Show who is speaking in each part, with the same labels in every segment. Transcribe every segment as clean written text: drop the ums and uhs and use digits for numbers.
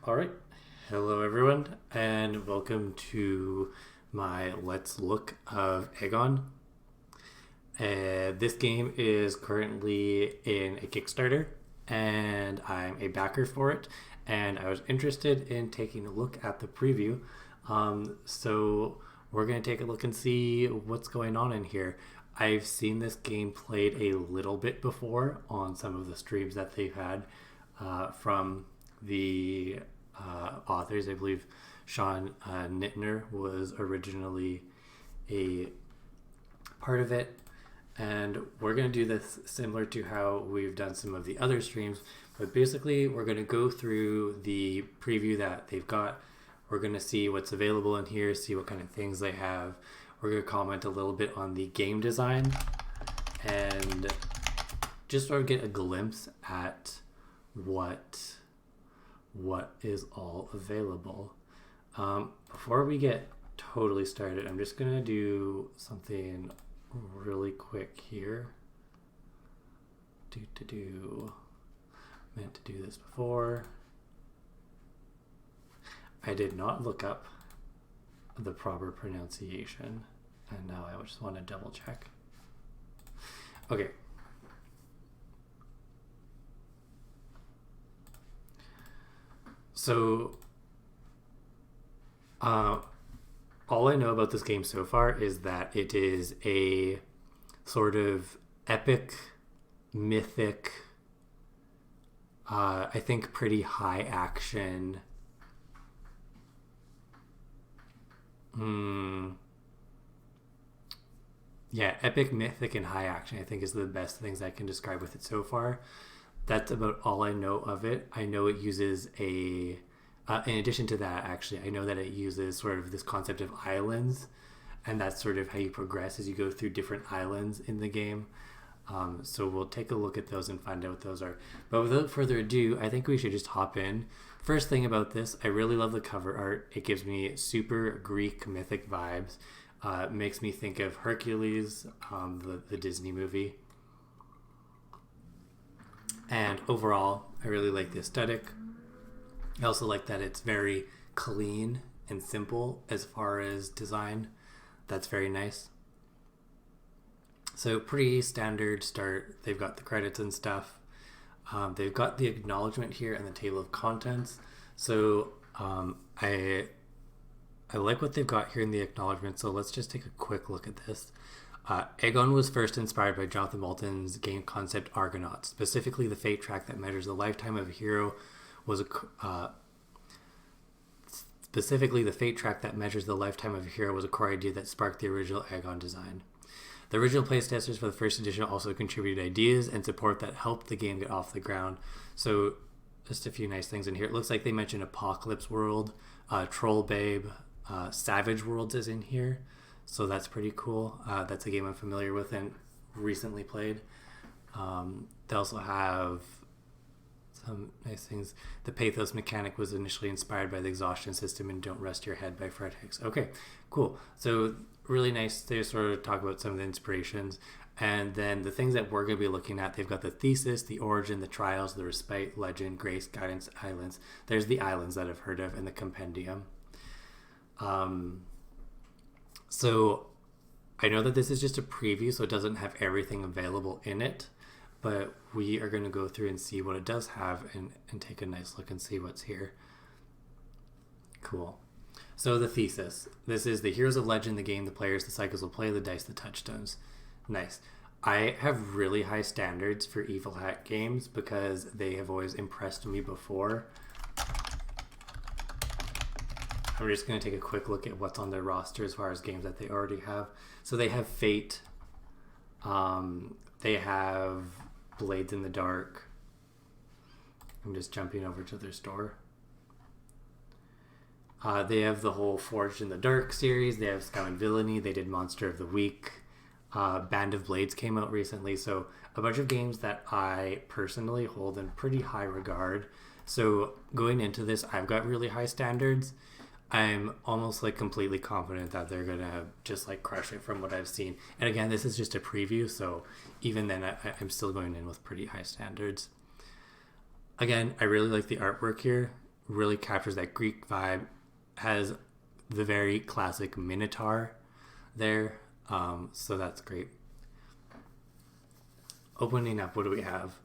Speaker 1: All right. Hello, everyone, and welcome to my Let's Look of Agon. This game is currently in a Kickstarter, and I'm a backer for it. And I was interested in taking a look at the preview. So we're going to take a look and see what's going on in here. I've seen this game played a little bit before on some of the streams that they've had from the authors. I believe Sean Nittner was originally a part of it. And we're going to do this similar to how we've done some of the other streams. But basically, we're going to go through the preview that they've got. We're going to see what's available in here, see what kind of things they have. We're going to comment a little bit on the game design and just sort of get a glimpse at what is all available. Before we get totally started, I'm just going to do something really quick here. Meant to do this before. I did not look up the proper pronunciation, and now I just want to double check. Okay. So, all I know about this game so far is that it is a sort of epic, mythic, I think pretty high action. Yeah, epic, mythic, and high action, I think, is the best things I can describe with it so far. That's about all I know of it. I know it uses in addition to that, actually, I know that it uses sort of this concept of islands, and that's sort of how you progress as you go through different islands in the game. So we'll take a look at those and find out what those are. But without further ado, I think we should just hop in. First thing about this, I really love the cover art. It gives me super Greek mythic vibes. It makes me think of Hercules, the Disney movie. And overall, I really like the aesthetic. I also like that it's very clean and simple as far as design. That's very nice. So pretty standard start. They've got the credits and stuff. They've got the acknowledgement here and the table of contents. So I like what they've got here in the acknowledgement. So let's just take a quick look at this. Agon was first inspired by Jonathan Moulton's game concept Argonaut. Specifically, the fate track that measures the lifetime of a hero was a core idea that sparked the original Agon design. The original playtesters for the first edition also contributed ideas and support that helped the game get off the ground. So just a few nice things in here. It looks like they mentioned Apocalypse World, Troll Babe, Savage Worlds is in here. So that's pretty cool. That's a game I'm familiar with and recently played. They also have some nice things. The Pathos mechanic was initially inspired by the exhaustion system in Don't Rest Your Head by Fred Hicks. Okay, cool. So really nice to sort of talk about some of the inspirations. And then the things that we're going to be looking at, they've got the thesis, the origin, the trials, the respite, legend, grace, guidance, islands. There's the islands that I've heard of, and the compendium. So I know that this is just a preview, so it doesn't have everything available in it, but we are going to go through and see what it does have and take a nice look and see what's here. Cool. So the thesis. This is the heroes of legend, the game, the players, the cycles will play, the dice, the touchstones. Nice. I have really high standards for Evil Hat games because they have always impressed me before. I'm just going to take a quick look at what's on their roster as far as games that they already have. So they have Fate. They have Blades in the Dark. I'm just jumping over to their store. They have the whole Forged in the Dark series. They have Scum and Villainy. They did Monster of the Week. Band of Blades came out recently. So a bunch of games that I personally hold in pretty high regard. So going into this, I've got really high standards. I'm almost like completely confident that they're gonna just like crush it from what I've seen. And again, this is just a preview, so even then I'm still going in with pretty high standards. Again, I really like the artwork here. really captures that Greek vibe. Has the very classic Minotaur there. So that's great. Opening up, what do we have?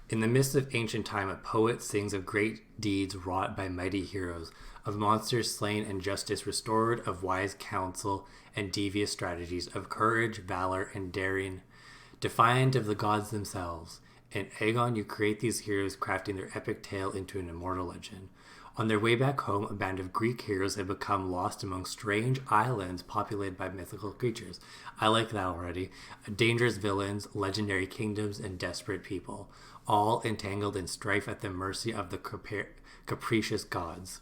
Speaker 1: In the midst of ancient time, a poet sings of great deeds wrought by mighty heroes, of monsters slain and justice restored, of wise counsel and devious strategies, of courage, valor, and daring, defiant of the gods themselves. In Agon, you create these heroes, crafting their epic tale into an immortal legend. On their way back home, a band of Greek heroes had become lost among strange islands populated by mythical creatures. I like that already. Dangerous villains, legendary kingdoms, and desperate people, all entangled in strife at the mercy of the capricious gods.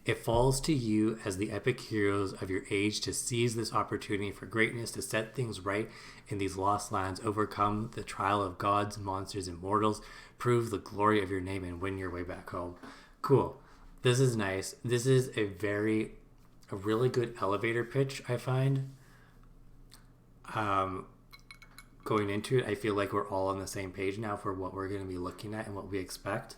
Speaker 1: It falls to you as the epic heroes of your age to seize this opportunity for greatness, to set things right in these lost lands, overcome the trial of gods, monsters, and mortals, prove the glory of your name, and win your way back home. Cool. This is nice. This is a really good elevator pitch, I find. Going into it, I feel like we're all on the same page now for what we're going to be looking at and what we expect.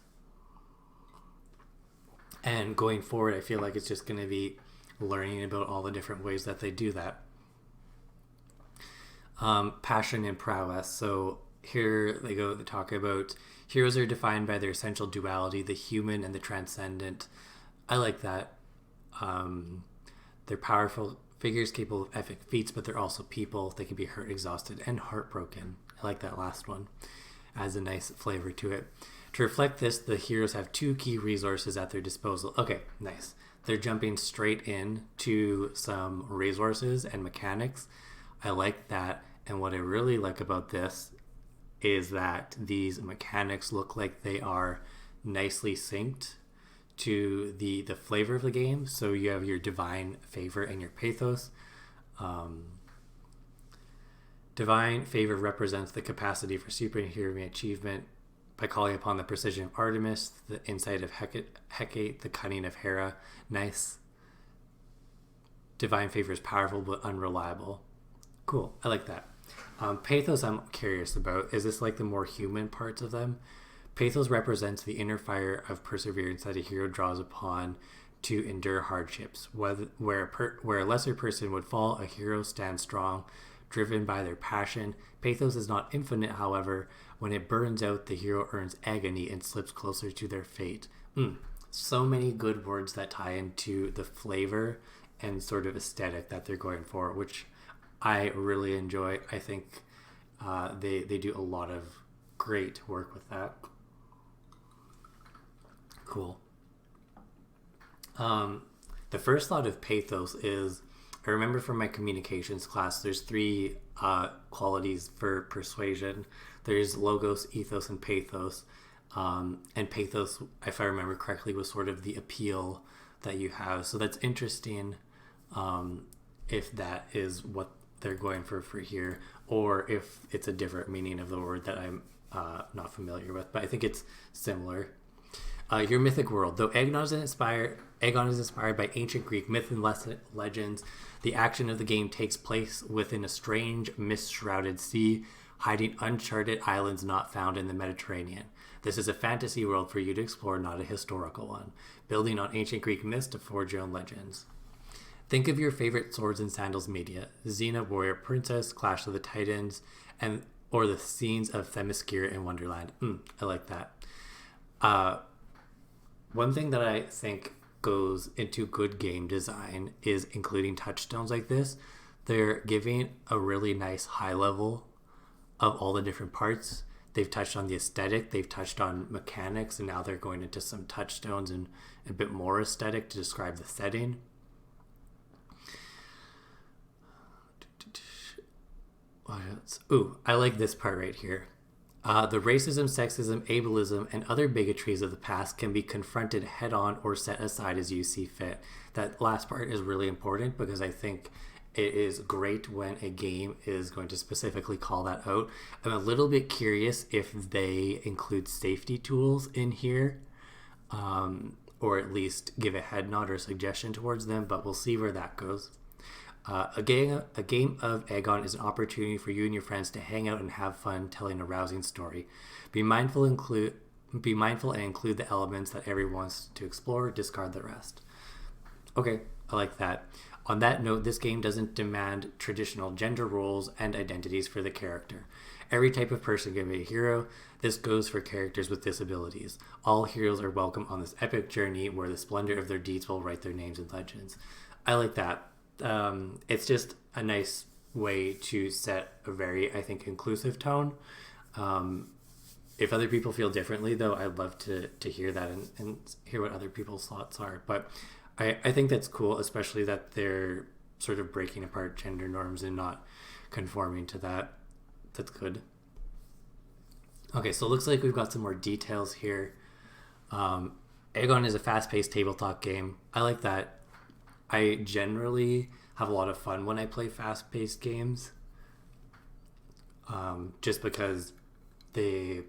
Speaker 1: And going forward, I feel like it's just going to be learning about all the different ways that they do that. Passion and prowess. So here they talk about heroes are defined by their essential duality, the human and the transcendent. I like that. They're powerful figures capable of epic feats, but they're also people. They can be hurt, exhausted, and heartbroken. I like that last one. Adds a nice flavor to it. To reflect this, the heroes have two key resources at their disposal. Okay, nice. They're jumping straight in to some resources and mechanics. I like that. And what I really like about this is that these mechanics look like they are nicely synced to the flavor of the game. So you have your divine favor and your pathos. Divine favor represents the capacity for superhuman achievement by calling upon the precision of Artemis, the insight of Hecate, the cunning of Hera. Nice. Divine favor is powerful but unreliable. Cool. I like that. Pathos I'm curious about. Is this like the more human parts of them? Pathos represents the inner fire of perseverance that a hero draws upon to endure hardships. Where a lesser person would fall, a hero stands strong, driven by their passion. Pathos is not infinite, however. When it burns out, the hero earns agony and slips closer to their fate. So many good words that tie into the flavor and sort of aesthetic that they're going for, which I really enjoy. I think they do a lot of great work with that. Cool. The first thought of pathos is, I remember from my communications class, there's three qualities for persuasion. There's logos, ethos, and pathos. And pathos, if I remember correctly, was sort of the appeal that you have. So that's interesting if that is what they're going for here, or if it's a different meaning of the word that I'm not familiar with, but I think it's similar. Your mythic world. Though Agon is inspired by ancient Greek myth and legends, the action of the game takes place within a strange, mist-shrouded sea, hiding uncharted islands not found in the Mediterranean. This is a fantasy world for you to explore, not a historical one, building on ancient Greek myths to forge your own legends. Think of your favorite swords and sandals media: Xena, Warrior Princess, Clash of the Titans, or the scenes of Themyscira in Wonderland. I like that. One thing that I think goes into good game design is including touchstones like this. They're giving a really nice high level of all the different parts. They've touched on the aesthetic, they've touched on mechanics, and now they're going into some touchstones and a bit more aesthetic to describe the setting. Ooh, I like this part right here. The racism, sexism, ableism, and other bigotries of the past can be confronted head-on or set aside as you see fit. That last part is really important because I think it is great when a game is going to specifically call that out. I'm a little bit curious if they include safety tools in here, or at least give a head nod or suggestion towards them, but we'll see where that goes. A game of Agon is an opportunity for you and your friends to hang out and have fun telling a rousing story. Be mindful Be mindful and include the elements that everyone wants to explore, discard the rest. Okay, I like that. On that note, this game doesn't demand traditional gender roles and identities for the character. Every type of person can be a hero. This goes for characters with disabilities. All heroes are welcome on this epic journey where the splendor of their deeds will write their names in legends. I like that. It's just a nice way to set a very, I think, inclusive tone. If other people feel differently, though, I'd love to hear that and hear what other people's thoughts are. But I think that's cool, especially that they're sort of breaking apart gender norms and not conforming to that. That's good. Okay, so it looks like we've got some more details here. Agon is a fast-paced tabletop game. I like that. I generally have a lot of fun when I play fast-paced games, just because they're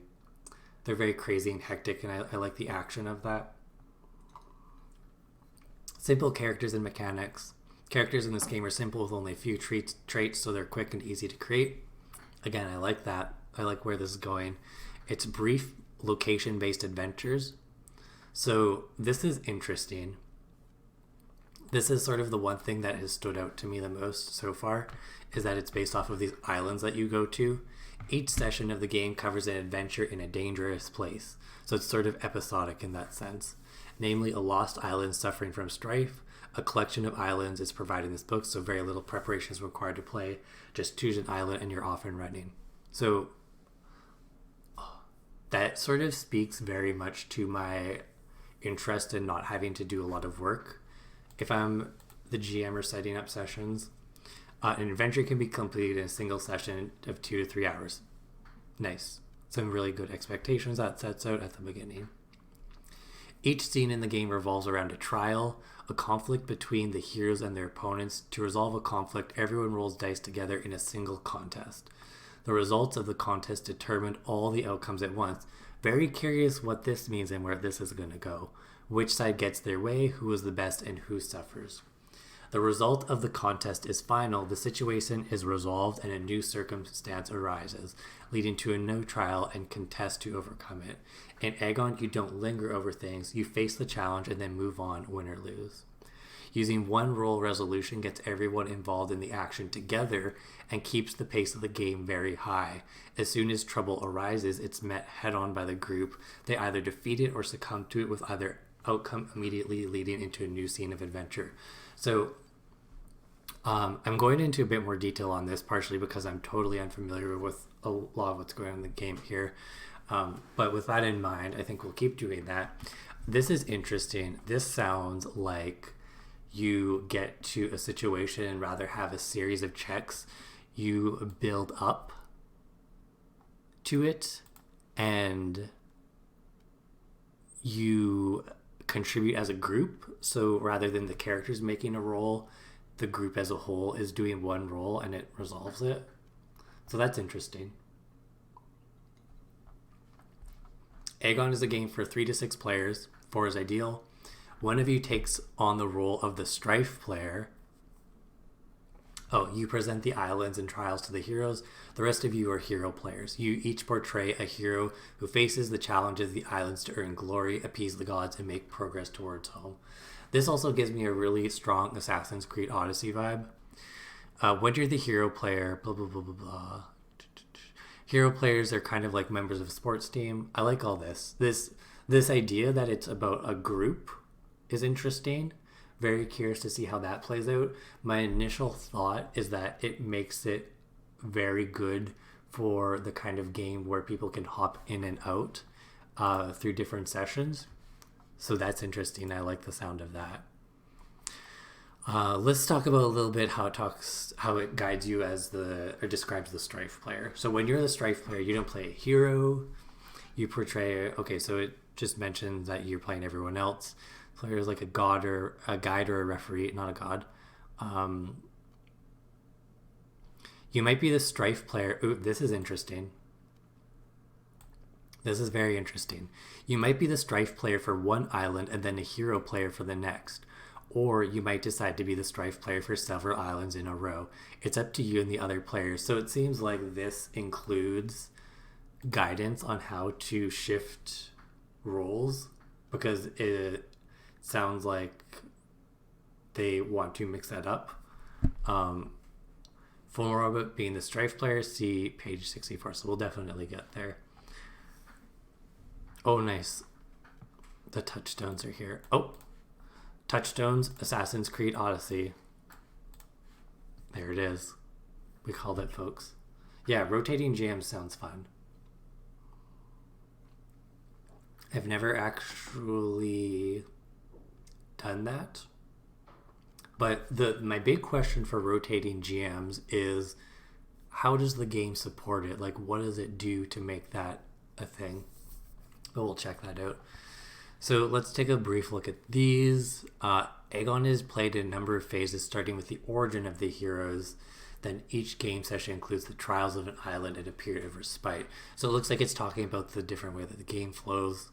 Speaker 1: very crazy and hectic, and I like the action of that. Simple characters and mechanics. Characters in this game are simple with only a few traits, so they're quick and easy to create. Again, I like that. I like where this is going. It's brief, location-based adventures. So this is interesting. This is sort of the one thing that has stood out to me the most so far, is that it's based off of these islands that you go to. Each session of the game covers an adventure in a dangerous place. So it's sort of episodic in that sense. Namely, a lost island suffering from strife. A collection of islands is provided in this book, so very little preparation is required to play. Just choose an island and you're off and running. So that sort of speaks very much to my interest in not having to do a lot of work. If I'm the GM or setting up sessions, an adventure can be completed in a single session of 2 to 3 hours. Nice. Some really good expectations that sets out at the beginning. Each scene in the game revolves around a trial, a conflict between the heroes and their opponents. To resolve a conflict, everyone rolls dice together in a single contest. The results of the contest determine all the outcomes at once. Very curious what this means and where this is going to go. Which side gets their way, who is the best, and who suffers. The result of the contest is final. The situation is resolved and a new circumstance arises, leading to a new trial and contest to overcome it. In Agon, you don't linger over things. You face the challenge and then move on, win or lose. Using one roll resolution gets everyone involved in the action together and keeps the pace of the game very high. As soon as trouble arises, it's met head-on by the group. They either defeat it or succumb to it, with either outcome immediately leading into a new scene of adventure. So I'm going into a bit more detail on this, partially because I'm totally unfamiliar with a lot of what's going on in the game here. But with that in mind, I think we'll keep doing that. This is interesting. This sounds like you get to a situation and rather have a series of checks. You build up to it and you contribute as a group. So rather than the characters making a roll, the group as a whole is doing one roll and it resolves it. So that's interesting. Agon is a game for 3 to 6 players. 4 is ideal. One of you takes on the role of the strife player. You present the islands and trials to the heroes. The rest of you are hero players. You each portray a hero who faces the challenges of the islands to earn glory, appease the gods, and make progress towards home. This also gives me a really strong Assassin's Creed Odyssey vibe. When you're the hero player, blah, blah, blah, blah, blah. Hero players are kind of like members of a sports team. I like all this. This idea that it's about a group is interesting. Very curious to see how that plays out. My initial thought is that it makes it very good for the kind of game where people can hop in and out through different sessions. So that's interesting. I like the sound of that. Let's talk about a little bit how it guides you or describes the strife player. So when you're the strife player, you don't play a hero. You portray. Okay, so it just mentions that you're playing everyone else. Player is like a god or a guide or a referee, not a god. You might be the strife player. Ooh, this is interesting. This is very interesting. You might be the strife player for one island and then a hero player for the next. Or you might decide to be the strife player for several islands in a row. It's up to you and the other players. So it seems like this includes guidance on how to shift roles because it sounds like they want to mix that up. For more about being the Strife player, see page 64. So we'll definitely get there. Oh, nice. The touchstones are here. Oh, touchstones, Assassin's Creed Odyssey. There it is. We called it, folks. Yeah, rotating jams sounds fun. I've never actually done that. But my big question for rotating GMs is, how does the game support it? Like, what does it do to make that a thing? But we'll check that out. So let's take a brief look at these. Agon is played in a number of phases, starting with the origin of the heroes. Then each game session includes the trials of an island and a period of respite. So it looks like it's talking about the different way that the game flows.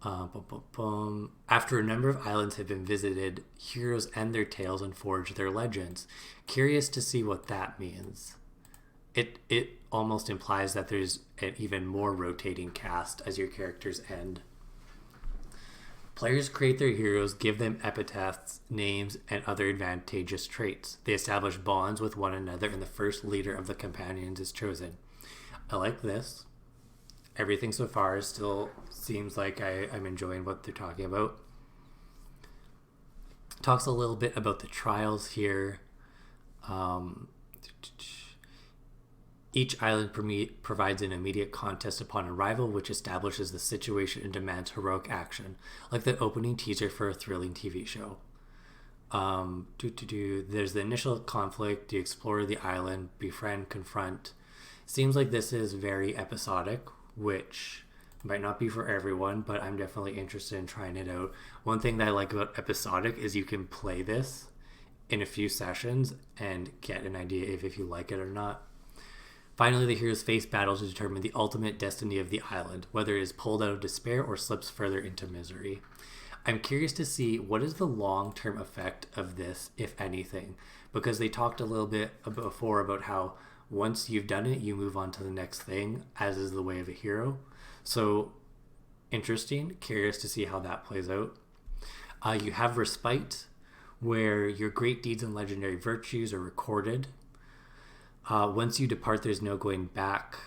Speaker 1: After a number of islands have been visited, heroes end their tales and forge their legends. Curious to see what that means. It almost implies that there's an even more rotating cast as your characters end. Players create their heroes, give them epithets, names, and other advantageous traits. They establish bonds with one another, and the first leader of the companions is chosen. I like this. Everything so far still seems like I'm enjoying what they're talking about. Talks a little bit about the trials here. Each island provides an immediate contest upon arrival, which establishes the situation and demands heroic action, like the opening teaser for a thrilling TV show. There's the initial conflict. You explore the island, befriend, confront. Seems like this is very episodic, which might not be for everyone, but I'm definitely interested in trying it out. One thing that I like about episodic is you can play this in a few sessions and get an idea if you like it or not. Finally, the heroes face battles to determine the ultimate destiny of the island, whether it is pulled out of despair or slips further into misery. I'm curious to see what is the long-term effect of this, if anything, because they talked a little bit before about how once you've done it, you move on to the next thing, as is the way of a hero. So, interesting. Curious to see how that plays out. You have Respite, where your great deeds and legendary virtues are recorded. Once you depart, there's no going back.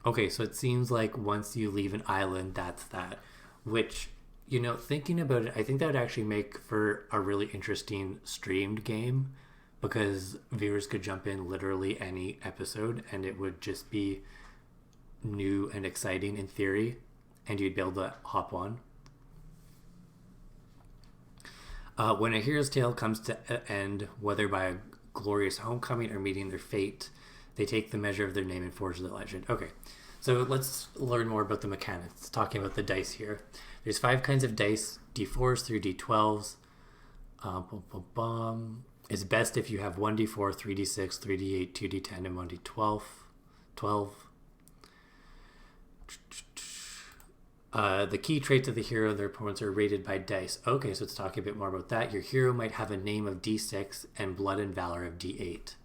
Speaker 1: Okay, so it seems like once you leave an island, that's that. Which, thinking about it, I think that would actually make for a really interesting streamed game, because viewers could jump in literally any episode and it would just be new and exciting in theory, and you'd be able to hop on. When a hero's tale comes to an end, whether by a glorious homecoming or meeting their fate, they take the measure of their name and forge their legend. Okay, so let's learn more about the mechanics. Talking about the dice here. There's 5 kinds of dice, D4s through D12s. It's best if you have 1d4, 3d6, 3d8, 2d10, and 1d12. 12. The key traits of the hero and their opponents are rated by dice. Okay, so let's talk a bit more about that. Your hero might have a name of d6 and blood and valor of d8.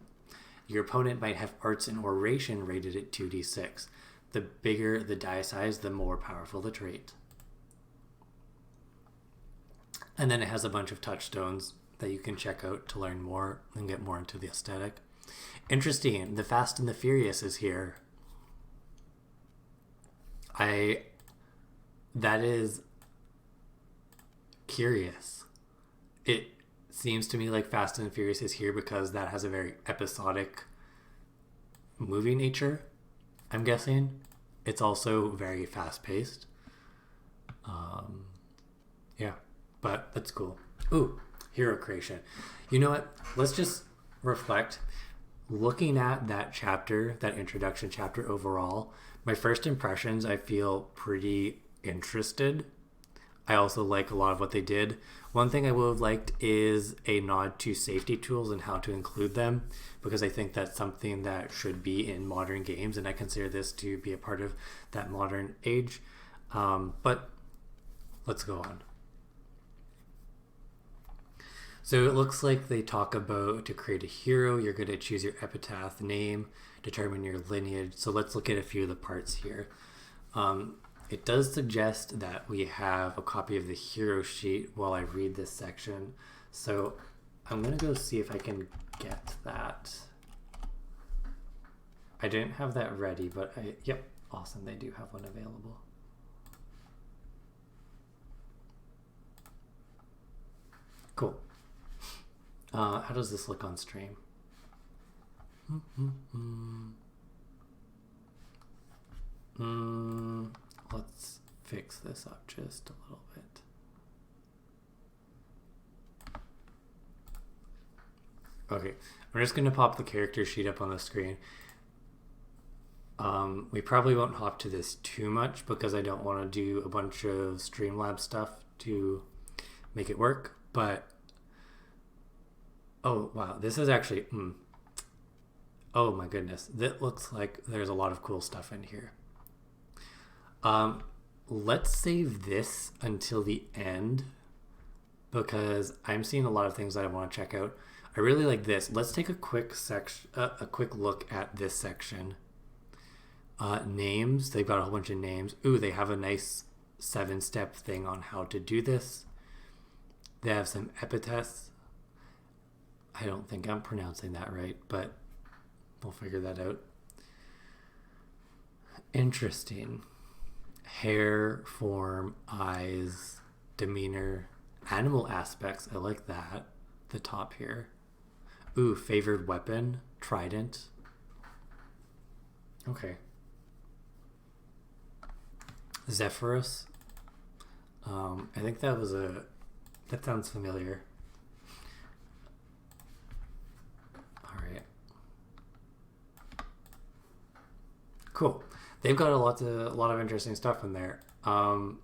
Speaker 1: Your opponent might have arts and oration rated at 2d6. The bigger the die size, the more powerful the trait. And then it has a bunch of touchstones that you can check out to learn more and get more into the aesthetic. Interesting. The Fast and the Furious is here. That is curious. It seems to me like Fast and Furious is here because that has a very episodic movie nature, I'm guessing. It's also very fast-paced. Yeah, but that's cool. Ooh, hero creation. You know what? Let's just reflect. Looking at that chapter, that introduction chapter overall, my first impressions, I feel pretty interested. I also like a lot of what they did. One thing I would have liked is a nod to safety tools and how to include them, because I think that's something that should be in modern games, and I consider this to be a part of that modern age. But let's go on. So it looks like they talk about to create a hero, you're going to choose your epitaph name, determine your lineage. So let's look at a few of the parts here. It does suggest that we have a copy of the hero sheet while I read this section. So I'm going to go see if I can get that. I didn't have that ready, but yep, awesome. They do have one available. Cool. How does this look on stream? Let's fix this up just a little bit. Okay, I'm just going to pop the character sheet up on the screen. We probably won't hop to this too much because I don't want to do a bunch of Streamlabs stuff to make it work, but oh wow, this is actually oh my goodness, that looks like there's a lot of cool stuff in here. Let's save this until the end because I'm seeing a lot of things that I want to check out. I really like this. Let's take a quick look at this section. Names, they've got a whole bunch of names. Ooh, they have a nice 7-step thing on how to do this. They have some epithets. I don't think I'm pronouncing that right, but we'll figure that out. Interesting. Hair, form, eyes, demeanor, animal aspects. I like that. The top here. Ooh, favored weapon, trident. Okay. Zephyrus. I think that sounds familiar. All right. Cool. They've got a lot of interesting stuff in there. I'm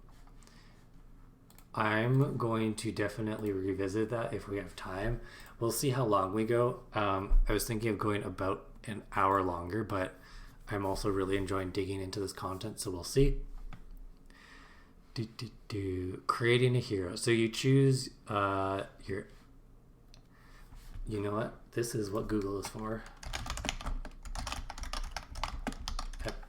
Speaker 1: going to definitely revisit that if we have time. We'll see how long we go. I was thinking of going about an hour longer, but I'm also really enjoying digging into this content, so we'll see. Creating a hero. So you choose you know what? This is what Google is for. Epithet.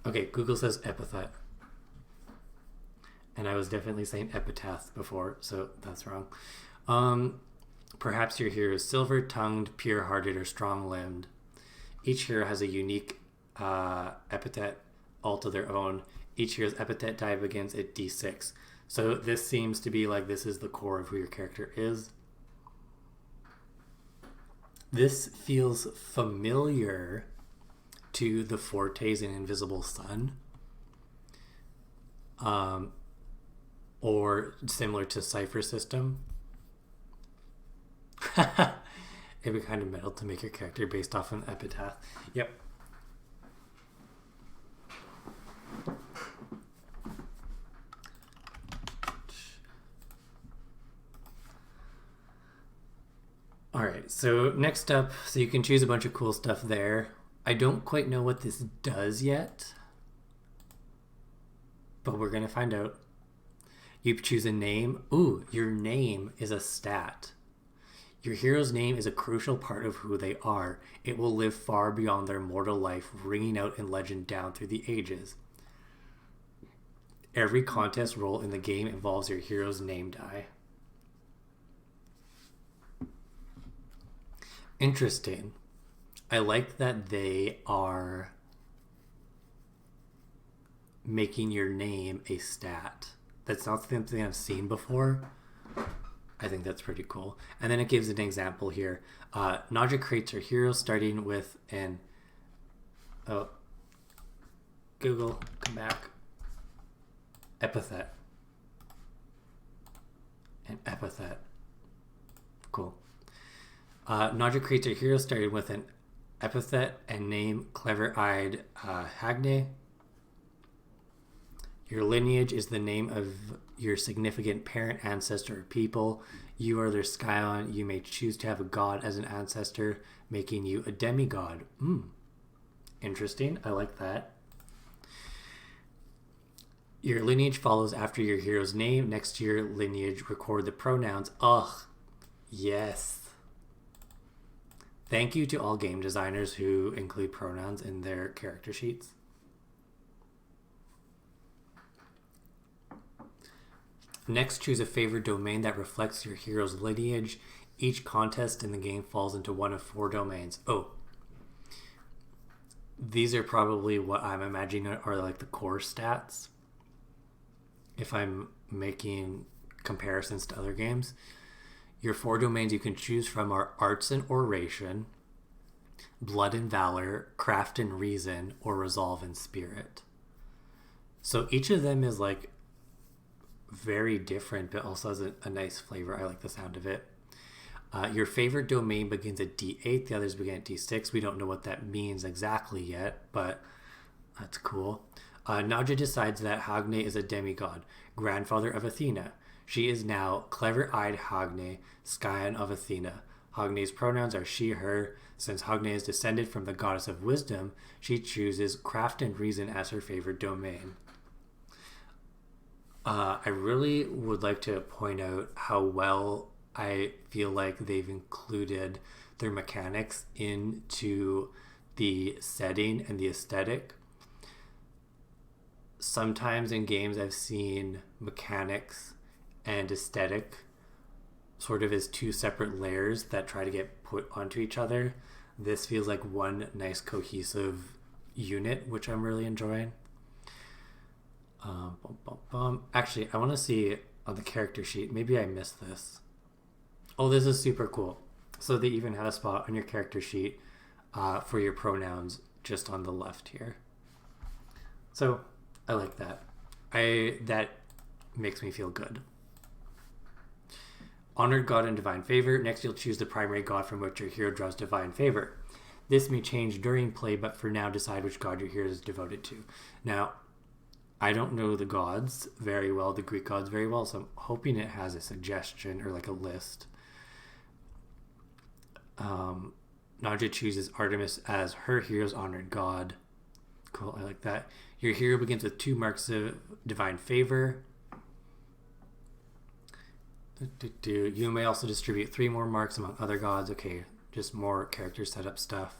Speaker 1: Okay, Google says epithet. And I was definitely saying epitaph before, so that's wrong. Perhaps your hero is silver-tongued, pure-hearted, or strong-limbed. Each hero has a unique epithet all to their own. Each hero's epithet die begins at D6. So this seems to be like this is the core of who your character is. This feels familiar to the Fortes in Invisible Sun. Or similar to Cipher System. It'd be kind of metal to make your character based off an epitaph. Yep. All right, so next up, so you can choose a bunch of cool stuff there. I don't quite know what this does yet, but we're going to find out. You choose a name. Ooh, your name is a stat. Your hero's name is a crucial part of who they are. It will live far beyond their mortal life, ringing out in legend down through the ages. Every contest roll in the game involves your hero's name die. Interesting. I like that they are making your name a stat. That's not something I've seen before. I think that's pretty cool. And then it gives an example here. Naja creates her hero starting with an... Oh. Google, come back. Epithet. An epithet. Cool. Naja creates her hero starting with an epithet and name Clever-Eyed Hagne. Your lineage is the name of your significant parent, ancestor, or people. You are their scion. You may choose to have a god as an ancestor, making you a demigod. Interesting. I like that. Your lineage follows after your hero's name. Next to your lineage, record the pronouns. Ugh. Yes. Thank you to all game designers who include pronouns in their character sheets. Next, choose a favored domain that reflects your hero's lineage. Each contest in the game falls into one of 4 domains. Oh, these are probably what I'm imagining are like the core stats. If I'm making comparisons to other games, your 4 domains you can choose from are arts and oration, blood and valor, craft and reason, or resolve and spirit. So each of them is like very different, but also has a nice flavor. I like the sound of it. Your favorite domain begins at D8, the others begin at D6. We don't know what that means exactly yet, but that's cool. Nadja decides that Hagne is a demigod, grandfather of Athena. She is now clever-eyed Hagne, scion of Athena. Hagne's pronouns are she, her. Since Hagne is descended from the goddess of wisdom, she chooses craft and reason as her favorite domain. I really would like to point out how well I feel like they've included their mechanics into the setting and the aesthetic. Sometimes in games I've seen mechanics and aesthetic sort of as 2 separate layers that try to get put onto each other. This feels like one nice cohesive unit, which I'm really enjoying. Actually, I want to see on the character sheet. Maybe I missed this. Oh, this is super cool. So they even had a spot on your character sheet for your pronouns just on the left here. So I like that. That makes me feel good. Honored God and divine favor. Next, you'll choose the primary god from which your hero draws divine favor. This may change during play, but for now, decide which god your hero is devoted to. Now, I don't know the gods very well, the Greek gods very well, so I'm hoping it has a suggestion or like a list. Nadja chooses Artemis as her hero's honored god. Cool, I like that. Your hero begins with 2 marks of divine favor. You may also distribute 3 more marks among other gods. Okay, just more character setup stuff.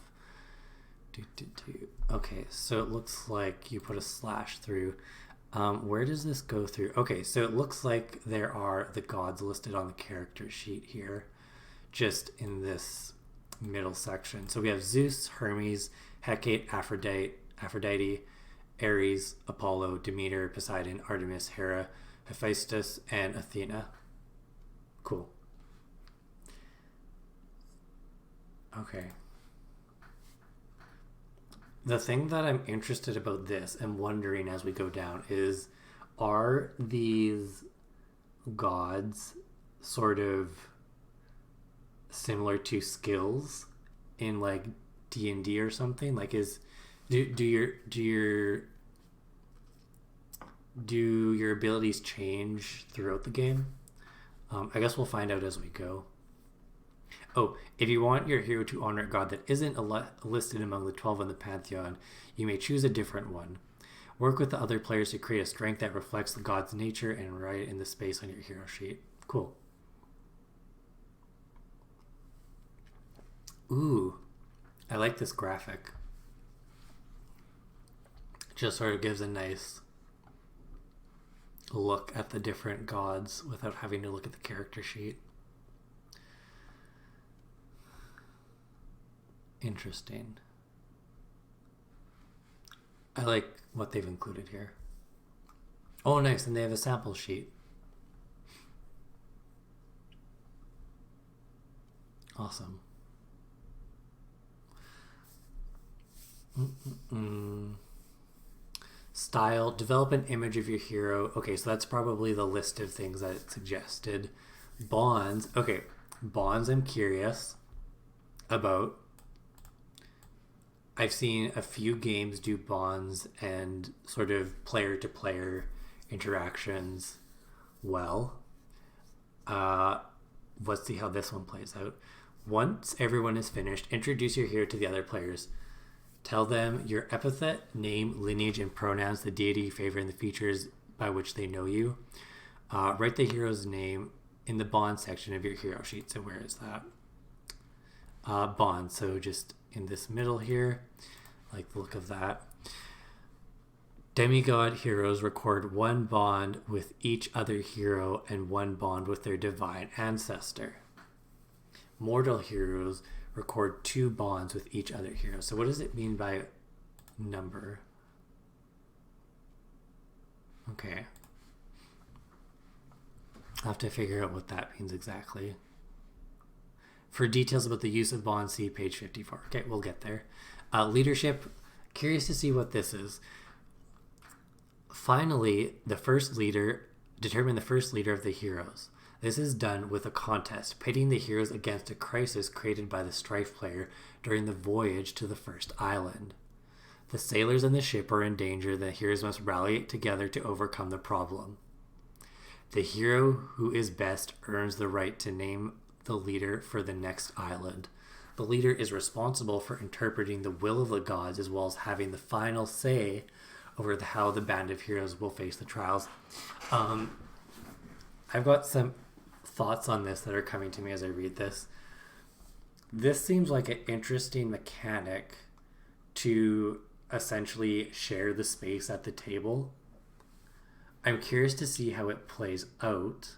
Speaker 1: Okay, so it looks like you put a slash through. Where does this go through? Okay, so it looks like there are the gods listed on the character sheet here, just in this middle section. So we have Zeus, Hermes, Hecate, Aphrodite, Ares, Apollo, Demeter, Poseidon, Artemis, Hera, Hephaestus, and Athena. Cool. Okay. The thing that I'm interested about this and wondering as we go down is, are these gods sort of similar to skills in like D&D or something? Like do your abilities change throughout the game? I guess we'll find out as we go. Oh, if you want your hero to honor a god that isn't listed among the 12 in the Pantheon, you may choose a different one. Work with the other players to create a strength that reflects the god's nature and write it in the space on your hero sheet. Cool. Ooh, I like this graphic. Just sort of gives a nice look at the different gods without having to look at the character sheet. Interesting. I like what they've included here. Oh, nice. And they have a sample sheet. Awesome. Style. Develop an image of your hero. Okay, so that's probably the list of things that it suggested. Bonds. Okay, bonds I'm curious about. I've seen a few games do bonds and sort of player-to-player interactions well. Let's see how this one plays out. Once everyone is finished, introduce your hero to the other players. Tell them your epithet, name, lineage, and pronouns, the deity you favor, and the features by which they know you. Write the hero's name in the bond section of your hero sheet. So where is that? bond. So just in this middle here, like the look of that. Demigod heroes record one bond with each other hero and one bond with their divine ancestor. Mortal heroes record 2 bonds with each other hero. So what does it mean by number? Okay. I'll have to figure out what that means exactly. For details about the use of bonds, see page 54. Okay, we'll get there. Leadership. Curious to see what this is. Finally, determine the first leader of the heroes. This is done with a contest, pitting the heroes against a crisis created by the Strife player during the voyage to the first island. The sailors and the ship are in danger. The heroes must rally together to overcome the problem. The hero who is best earns the right to name the leader for the next island. The leader is responsible for interpreting the will of the gods as well as having the final say over how the band of heroes will face the trials. I've got some thoughts on this that are coming to me as I read this. This seems like an interesting mechanic to essentially share the space at the table. I'm curious to see how it plays out,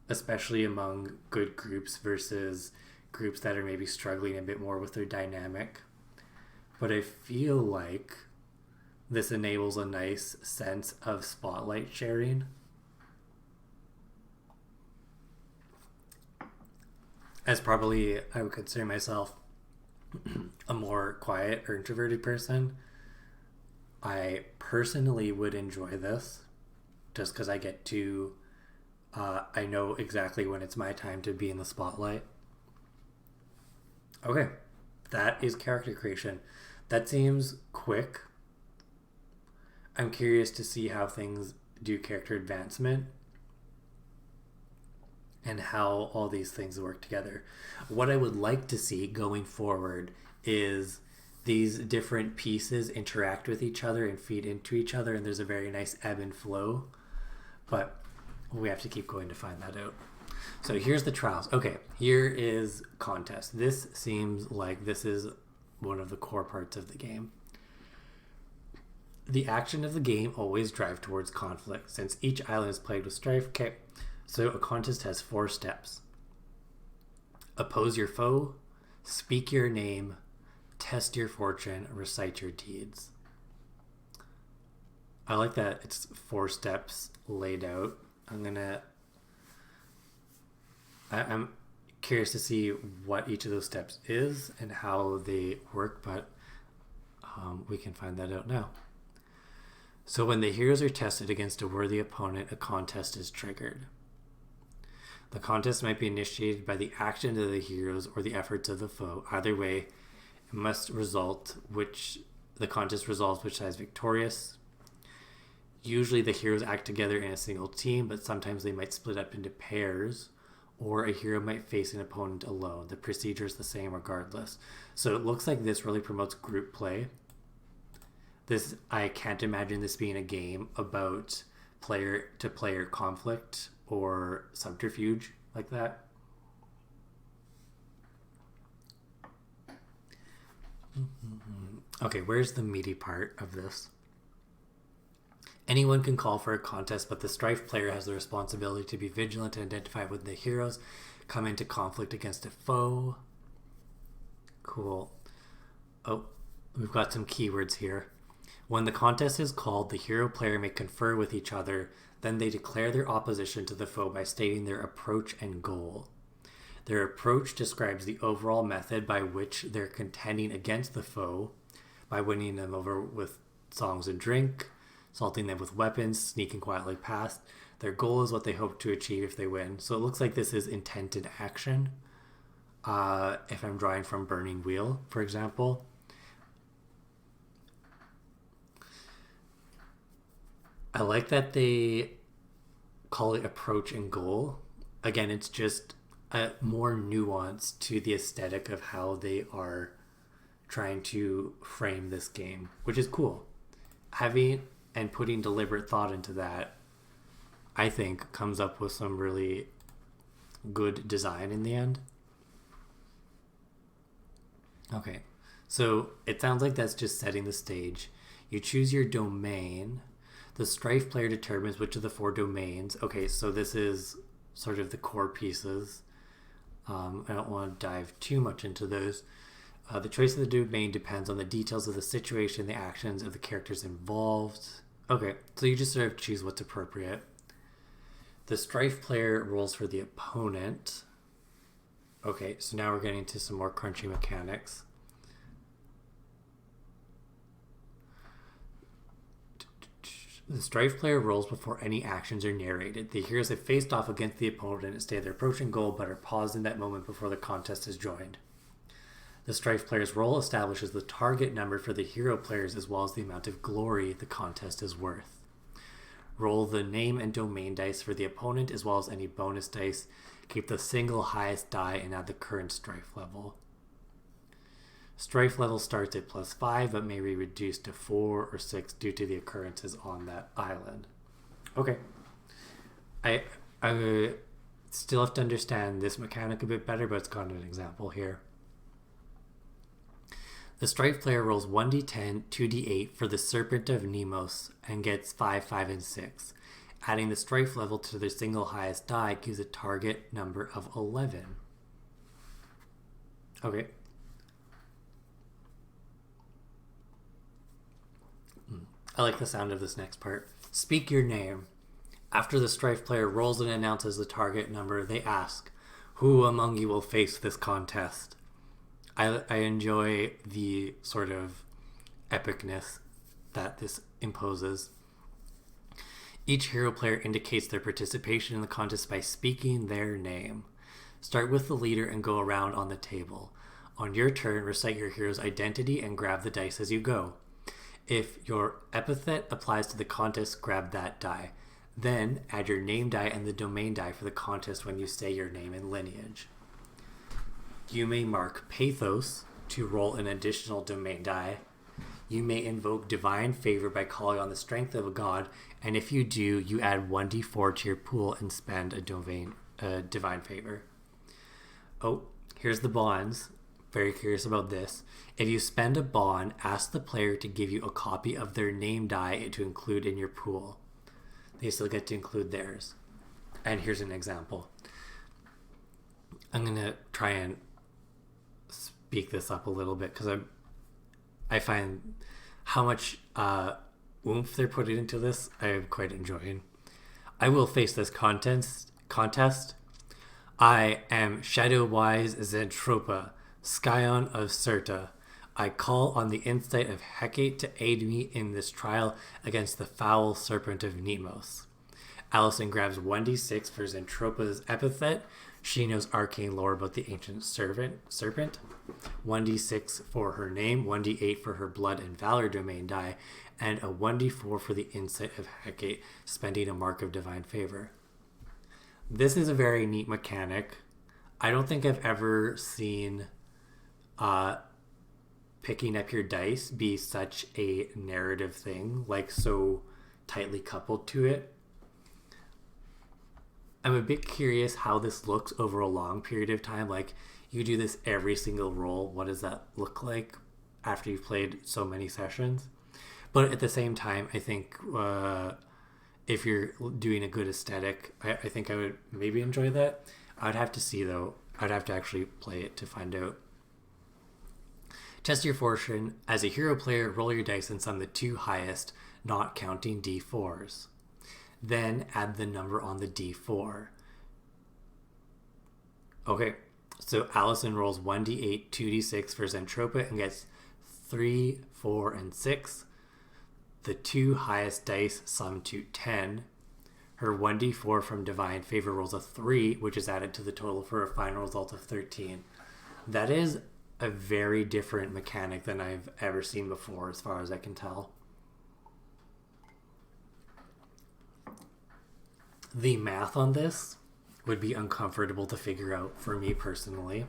Speaker 1: especially among good groups versus groups that are maybe struggling a bit more with their dynamic. But I feel like this enables a nice sense of spotlight sharing. As probably I would consider myself a more quiet or introverted person, I personally would enjoy this just because I get to, I know exactly when it's my time to be in the spotlight. Okay, that is character creation. That seems quick. I'm curious to see how things do character advancement and how all these things work together. What I would like to see going forward is these different pieces interact with each other and feed into each other, and there's a very nice ebb and flow. But we have to keep going to find that out. So here's the trials. Okay, here is contest. This seems like this is one of the core parts of the game. The action of the game always drive towards conflict, since each island is plagued with strife. Okay, so a contest has 4 steps. Oppose your foe, speak your name, test your fortune, recite your deeds. I like that it's 4 steps laid out. I'm curious to see what each of those steps is and how they work, but we can find that out now. So when the heroes are tested against a worthy opponent, a contest is triggered. The contest might be initiated by the action of the heroes or the efforts of the foe. Either way, it must result the contest resolves which side is victorious. Usually the heroes act together in a single team, but sometimes they might split up into pairs, or a hero might face an opponent alone. The procedure is the same regardless. So it looks like this really promotes group play. I can't imagine this being a game about player-to-player conflict or subterfuge like that. Okay, where's the meaty part of this? Anyone can call for a contest, but the Strife player has the responsibility to be vigilant and identify when the heroes come into conflict against a foe. Cool. Oh, we've got some keywords here. When the contest is called, the hero player may confer with each other. Then they declare their opposition to the foe by stating their approach and goal. Their approach describes the overall method by which they're contending against the foe, by winning them over with songs and drink, assaulting them with weapons, sneaking quietly past. Their goal is what they hope to achieve if they win. So it looks like this is intent and action. If I'm drawing from Burning Wheel, for example. I like that they call it approach and goal. Again, it's just a more nuance to the aesthetic of how they are trying to frame this game, which is cool. Having and putting deliberate thought into that, I think, comes up with some really good design in the end. Okay. So it sounds like that's just setting the stage. You choose your domain. The strife player determines which of the 4 domains. Okay, so this is sort of the core pieces. I don't want to dive too much into those. The choice of the domain depends on the details of the situation, the actions of the characters involved. Okay, so you just sort of choose what's appropriate. The strife player rolls for the opponent. Okay, so now we're getting into some more crunchy mechanics. The strife player rolls before any actions are narrated. The heroes have faced off against the opponent and stay at their approaching goal, but are paused in that moment before the contest is joined. The strife player's role establishes the target number for the hero players as well as the amount of glory the contest is worth. Roll the name and domain dice for the opponent as well as any bonus dice. Keep the single highest die and add the current strife level. Strife level starts at +5 but may be reduced to 4 or 6 due to the occurrences on that island. Okay. I still have to understand this mechanic a bit better, but it's got an example here. The strife player rolls 1d10, 2d8 for the Serpent of Nemos and gets 5, 5, and 6. Adding the strife level to their single highest die gives a target number of 11. Okay. I like the sound of this next part. Speak your name. After the strife player rolls and announces the target number, they ask, "Who among you will face this contest?" I enjoy the sort of epicness that this imposes. Each hero player indicates their participation in the contest by speaking their name. Start with the leader and go around on the table. On your turn, recite your hero's identity and grab the dice as you go. If your epithet applies to the contest, grab that die. Then add your name die and the domain die for the contest when you say your name and lineage. You may mark Pathos to roll an additional domain die. You may invoke Divine Favor by calling on the strength of a god, and if you do, you add 1d4 to your pool and spend a Divine Favor. Oh, here's the bonds. Very curious about this. If you spend a bond, ask the player to give you a copy of their name die to include in your pool. They still get to include theirs. And here's an example. I'm going to try and speak this up a little bit because I find how much oomph they're putting into this I'm quite enjoying. I will face this contest. I am Shadow-wise Zentropa, Scion of Cirta. I call on the insight of Hecate to aid me in this trial against the foul Serpent of Nemos. Allison grabs 1d6 for Zentropa's epithet. She knows arcane lore about the ancient serpent. 1d6 for her name, 1d8 for her blood and valor domain die, and a 1d4 for the insight of Hecate, spending a mark of divine favor. This is a very neat mechanic. I don't think I've ever seen picking up your dice be such a narrative thing, like so tightly coupled to it. I'm a bit curious how this looks over a long period of time. Like, you do this every single roll. What does that look like after you've played so many sessions? But at the same time, I think if you're doing a good aesthetic, I think I would maybe enjoy that. I'd have to see, though. I'd have to actually play it to find out. Test your fortune. As a hero player, roll your dice and sum the 2 highest, not counting d4s. Then add the number on the d4. Okay, so Allison rolls 1d8, 2d6 for Zentropa and gets 3, 4, and 6. The 2 highest dice sum to 10. Her 1d4 from Divine Favor rolls a 3, which is added to the total for a final result of 13. That is a very different mechanic than I've ever seen before, as far as I can tell. The math on this would be uncomfortable to figure out for me personally.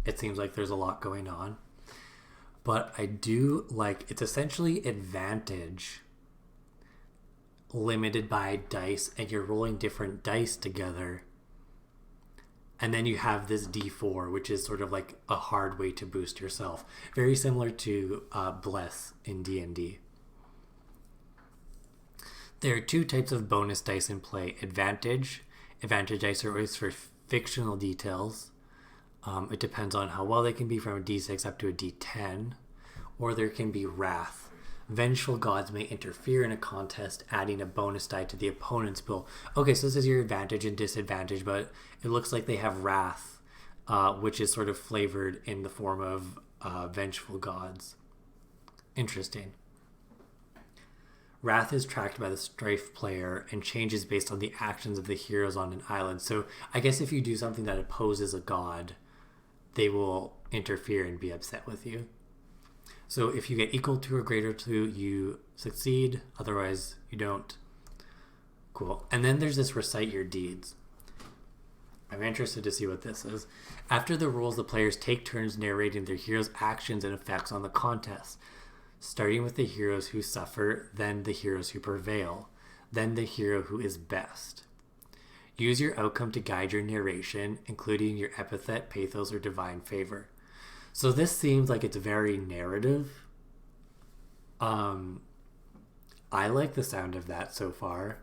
Speaker 1: It seems like there's a lot going on. But I do like, it's essentially advantage limited by dice, and you're rolling different dice together. And then you have this D4, which is sort of like a hard way to boost yourself. Very similar to Bless in D&D. There are two types of bonus dice in play. Advantage. Advantage dice are always for fictional details. It depends on how well they can be, from a D6 up to a D10. Or there can be Wrath. Vengeful gods may interfere in a contest, adding a bonus die to the opponent's pool. Okay, so this is your advantage and disadvantage, but it looks like they have Wrath, which is sort of flavored in the form of vengeful gods. Interesting. Wrath is tracked by the Strife player and changes based on the actions of the heroes on an island. So I guess if you do something that opposes a god, they will interfere and be upset with you. So if you get equal to or greater to, you succeed. Otherwise, you don't. Cool. And then there's this recite your deeds. I'm interested to see what this is. After the rules, the players take turns narrating their heroes' actions and effects on the contest, starting with the heroes who suffer, then the heroes who prevail, then the hero who is best. Use your outcome to guide your narration, including your epithet, pathos, or divine favor. So this seems like it's very narrative. I like the sound of that so far.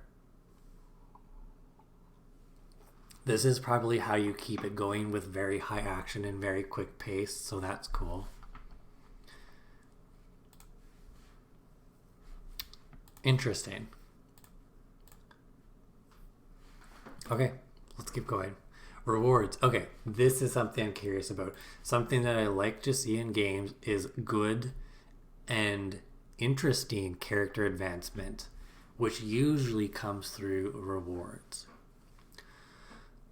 Speaker 1: This is probably how you keep it going with very high action and very quick pace, so that's cool. Interesting. Okay, let's keep going. Rewards. Okay, this is something I'm curious about. Something that I like to see in games is good and interesting character advancement, which usually comes through rewards.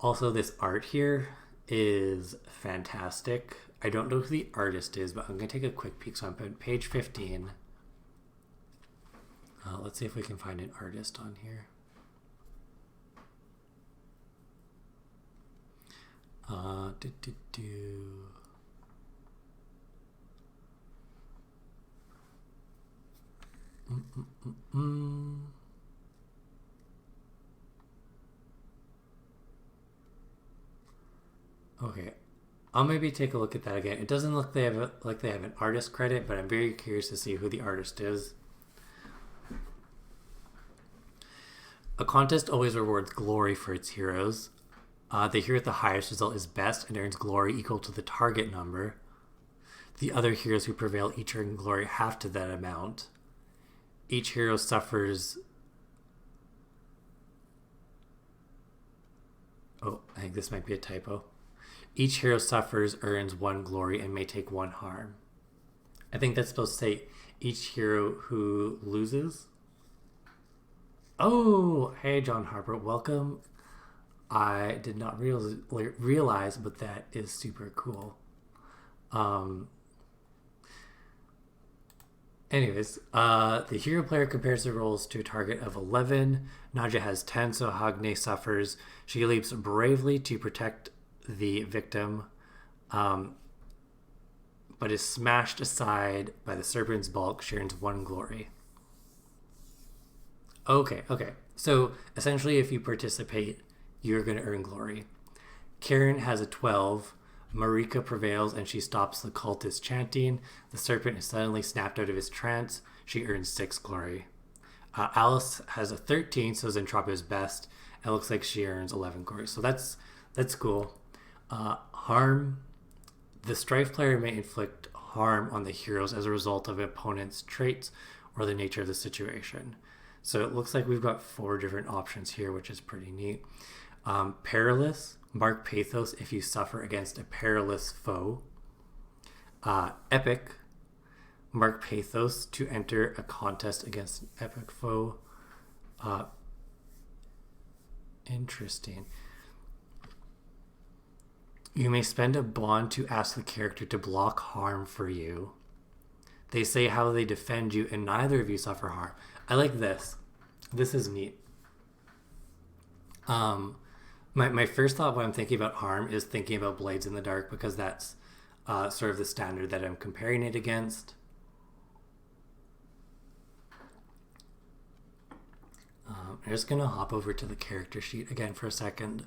Speaker 1: Also, this art here is fantastic. I don't know who the artist is, but I'm going to take a quick peek. So I'm on page 15. Let's see if we can find an artist on here. Okay, I'll maybe take a look at that again. It doesn't look like they have an artist credit, but I'm very curious to see who the artist is. A contest always rewards glory for its heroes. The hero with the highest result is best and earns glory equal to the target number. The other heroes who prevail each earn glory half to that amount. Each hero suffers... Oh, I think this might be a typo. Each hero suffers, earns 1 glory, and may take 1 harm. I think that's supposed to say each hero who loses. Oh, hey, John Harper. Welcome. I did not realize, but that is super cool. Anyways, the hero player compares the rolls to a target of 11. Nadja has 10, so Hagne suffers. She leaps bravely to protect the victim, but is smashed aside by the serpent's bulk. She earns 1 glory. Okay. So essentially, if you participate, you're going to earn glory. Karen has a 12. Marika prevails and she stops the cultist chanting. The serpent is suddenly snapped out of his trance. She earns 6 glory. Alice has a 13, so Zentrapa is best. It looks like she earns 11 glory. So that's cool. Harm. The Strife player may inflict harm on the heroes as a result of an opponent's traits or the nature of the situation. So it looks like we've got 4 different options here, which is pretty neat. Perilous. Mark pathos if you suffer against a perilous foe. Epic. Mark pathos to enter a contest against an epic foe. Interesting. You may spend a bond to ask the character to block harm for you. They say how they defend you and neither of you suffer harm. I like this. This is neat. My first thought when I'm thinking about harm is thinking about Blades in the Dark, because that's sort of the standard that I'm comparing it against. I'm just going to hop over to the character sheet again for a second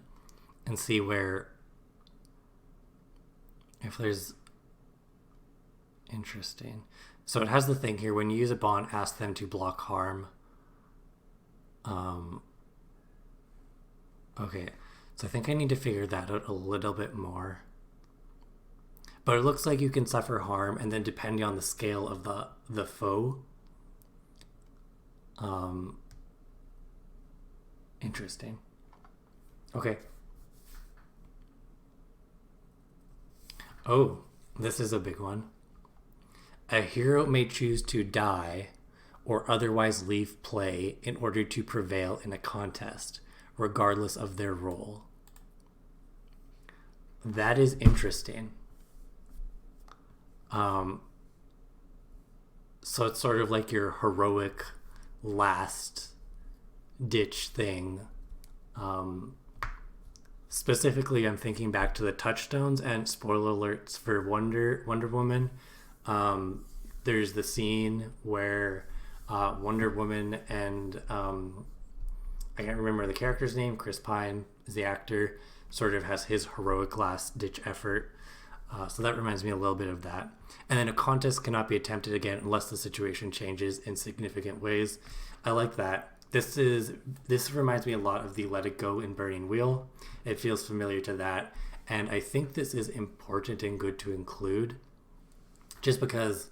Speaker 1: and see where If there's... Interesting. So it has the thing here, when you use a bond, ask them to block harm. Okay, so I think I need to figure that out a little bit more. But it looks like you can suffer harm, and then depending on the scale of the foe. Interesting. Okay. Oh, this is a big one. A hero may choose to die or otherwise leave play in order to prevail in a contest, regardless of their role. That is interesting. So it's sort of like your heroic last ditch thing. Specifically, I'm thinking back to the touchstones, and spoiler alerts for Wonder Woman. There's the scene where Wonder Woman and I can't remember the character's name. Chris Pine is the actor. Sort of has his heroic last ditch effort. So that reminds me a little bit of that. And then a contest cannot be attempted again unless the situation changes in significant ways. I like that. This reminds me a lot of the Let It Go in Burning Wheel. It feels familiar to that. And I think this is important and good to include. Just because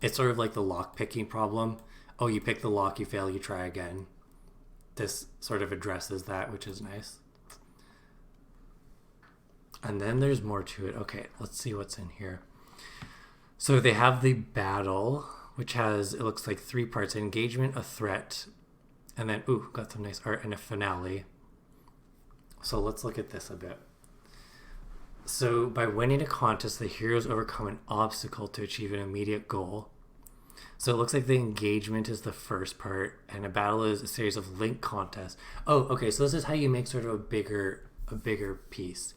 Speaker 1: it's sort of like the lock picking problem. Oh, you pick the lock, you fail, you try again. This sort of addresses that, which is nice. And then there's more to it. Okay, let's see what's in here. So they have the battle, which has, it looks like 3 parts: engagement, a threat, and then, ooh, got some nice art, and a finale. So let's look at this a bit. So by winning a contest, the heroes overcome an obstacle to achieve an immediate goal. So it looks like the engagement is the first part, and a battle is a series of linked contests. Oh, okay, so this is how you make sort of a bigger piece.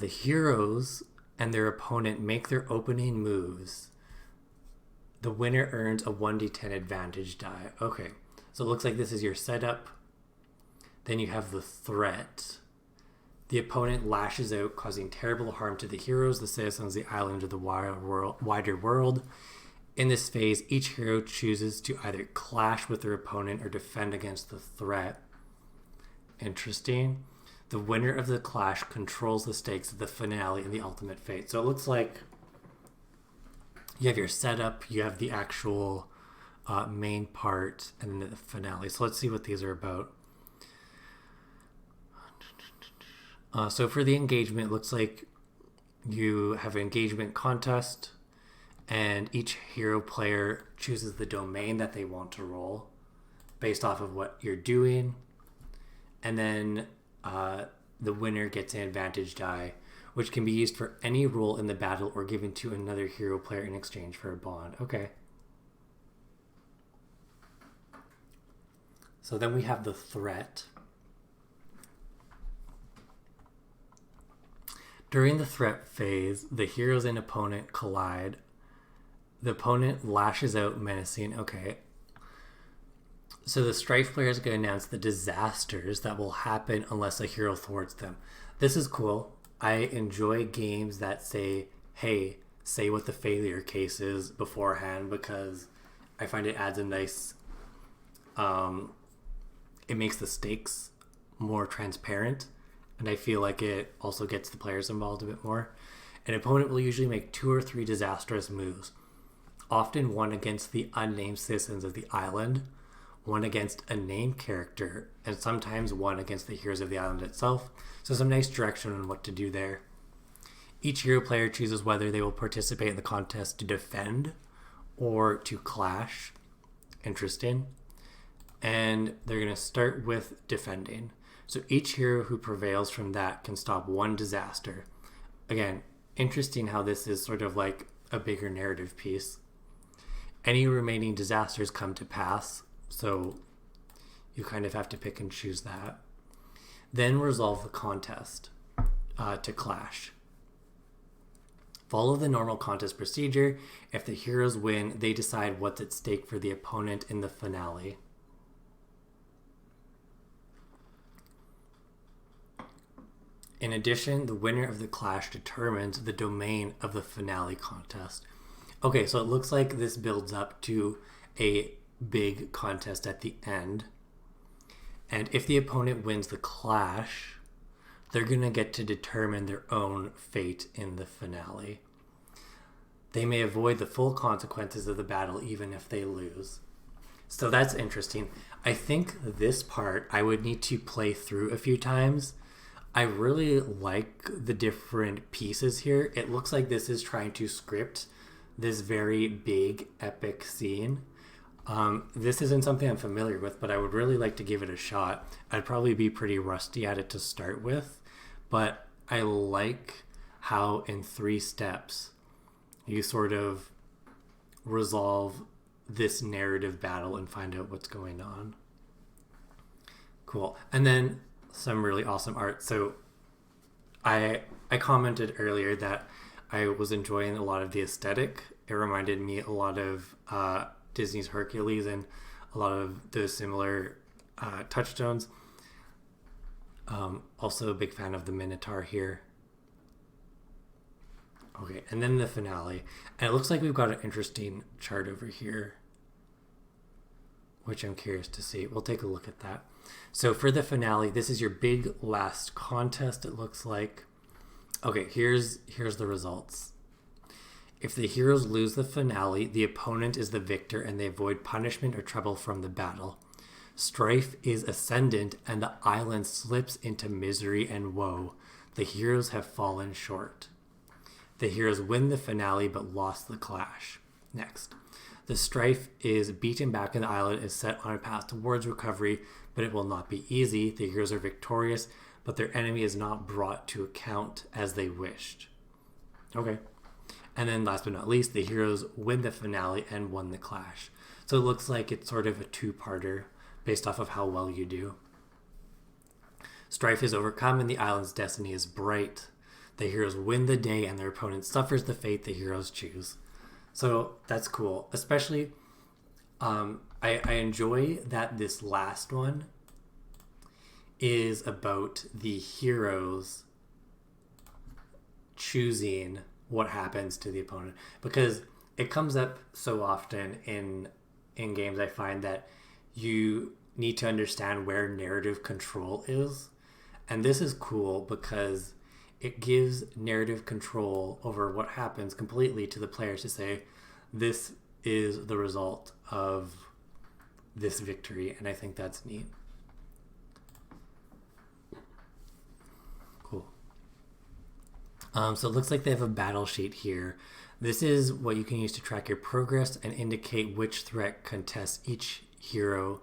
Speaker 1: The heroes and their opponent make their opening moves. The winner earns a 1d10 advantage die. Okay, so it looks like this is your setup. Then you have the threat. The opponent lashes out, causing terrible harm to the heroes, the citizens, the island, or the wider world. In this phase, each hero chooses to either clash with their opponent or defend against the threat. Interesting. The winner of the clash controls the stakes of the finale and the ultimate fate. So it looks like you have your setup, you have the actual main part, and then the finale. So let's see what these are about. So for the engagement, it looks like you have an engagement contest, and each hero player chooses the domain that they want to roll based off of what you're doing. And then the winner gets an advantage die, which can be used for any role in the battle or given to another hero player in exchange for a bond. Okay. So then we have the threat. During the threat phase, the heroes and opponent collide. The opponent lashes out menacing. Okay. So the strife player is going to announce the disasters that will happen unless a hero thwarts them. This is cool. I enjoy games that say, hey, say what the failure case is beforehand, because I find it adds a nice... it makes the stakes more transparent, and I feel like it also gets the players involved a bit more. An opponent will usually make 2 or 3 disastrous moves, often one against the unnamed citizens of the island, one against a named character, and sometimes one against the heroes of the island itself. So some nice direction on what to do there. Each hero player chooses whether they will participate in the contest to defend or to clash. Interesting. And they're going to start with defending. So each hero who prevails from that can stop 1 disaster. Again, interesting how this is sort of like a bigger narrative piece. Any remaining disasters come to pass, so you kind of have to pick and choose that. Then resolve the contest to clash. Follow the normal contest procedure. If the heroes win, they decide what's at stake for the opponent in the finale. In addition, the winner of the clash determines the domain of the finale contest. Okay, so it looks like this builds up to a big contest at the end. And if the opponent wins the clash, they're going to get to determine their own fate in the finale. They may avoid the full consequences of the battle even if they lose. So that's interesting. I think this part I would need to play through a few times. I really like the different pieces here. It looks like this is trying to script this very big epic scene. This isn't something I'm familiar with, but I would really like to give it a shot. I'd probably be pretty rusty at it to start with, but I like how in 3 steps you sort of resolve this narrative battle and find out what's going on. Cool. And then some really awesome art. So I commented earlier that I was enjoying a lot of the aesthetic. It reminded me a lot of Disney's Hercules and a lot of the similar touchstones. Also a big fan of the Minotaur here. Okay, and then the finale. And it looks like we've got an interesting chart over here, which I'm curious to see. We'll take a look at that. So for the finale, this is your big last contest, it looks like. Okay, here's the results. If the heroes lose the finale, the opponent is the victor and they avoid punishment or trouble from the battle. Strife is ascendant and the island slips into misery and woe. The heroes have fallen short. The heroes win the finale but lost the clash. Next. The strife is beaten back and the island is set on a path towards recovery, but it will not be easy. The heroes are victorious, but their enemy is not brought to account as they wished. Okay. And then last but not least, the heroes win the finale and won the clash. So it looks like it's sort of a 2-parter based off of how well you do. Strife is overcome and the island's destiny is bright. The heroes win the day and their opponent suffers the fate the heroes choose. So that's cool. Especially, I enjoy that this last one is about the heroes choosing what happens to the opponent, because it comes up so often in games. I find that you need to understand where narrative control is, and this is cool because it gives narrative control over what happens completely to the players to say, this is the result of this victory, and I think that's neat. Cool. So it looks like they have a battle sheet here. This is what you can use to track your progress and indicate which threat contests each hero,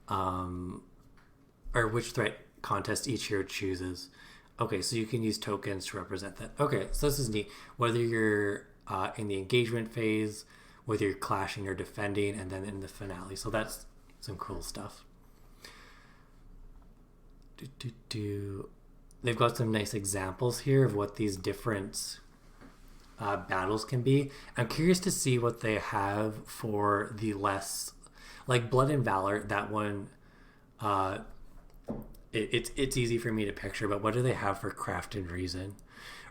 Speaker 1: or which threat contest each hero chooses. Okay, so you can use tokens to represent that. Okay, so this is neat. Whether you're in the engagement phase, whether you're clashing or defending, and then in the finale. So that's some cool stuff. They've got some nice examples here of what these different battles can be. I'm curious to see what they have for the less, like Blood and Valor, that one, it's easy for me to picture, but what do they have for Craft and Reason?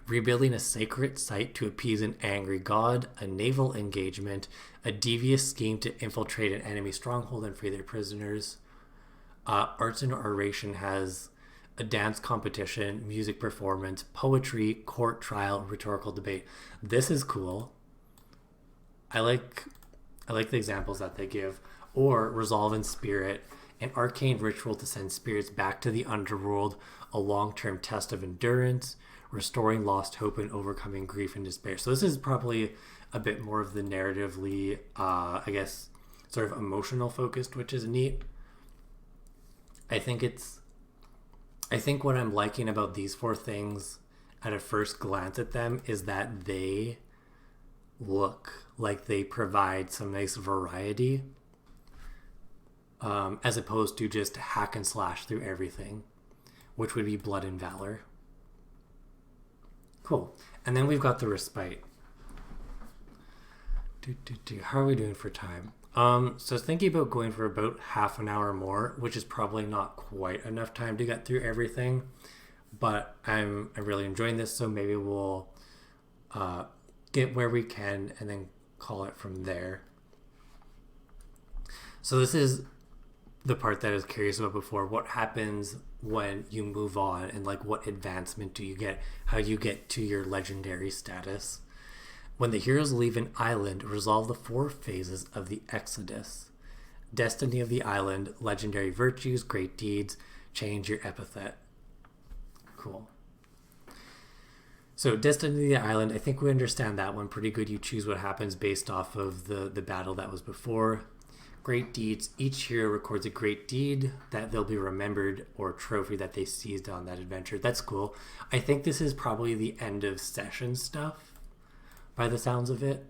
Speaker 1: Rebuilding a sacred site to appease an angry god, a naval engagement, a devious scheme to infiltrate an enemy stronghold and free their prisoners. Arts and Oration has a dance competition, music performance, poetry, court trial, rhetorical debate. This is cool. I like the examples that they give. Or Resolve in Spirit, an arcane ritual to send spirits back to the underworld, a long-term test of endurance, restoring lost hope and overcoming grief and despair. So this is probably a bit more of the narratively, I guess, sort of emotional focused, which is neat. I think what I'm liking about these 4 things at a first glance at them is that they look like they provide some nice variety, as opposed to just hack and slash through everything, which would be Blood and Valor. Cool. And then we've got the Respite. How are we doing for time? So I was thinking about going for about half an hour more, which is probably not quite enough time to get through everything. but I'm really enjoying this, so maybe we'll get where we can and then call it from there. So this is the part that I was curious about before. What happens when you move on, and like what advancement do you get? How you get to your legendary status? When the heroes leave an island, resolve the 4 phases of the Exodus. Destiny of the island, legendary virtues, great deeds, change your epithet. Cool. So Destiny of the island, I think we understand that one pretty good. You choose what happens based off of the battle that was before. Great deeds, each hero records a great deed that they'll be remembered or trophy that they seized on that adventure. That's cool. I think this is probably the end of session stuff by the sounds of it.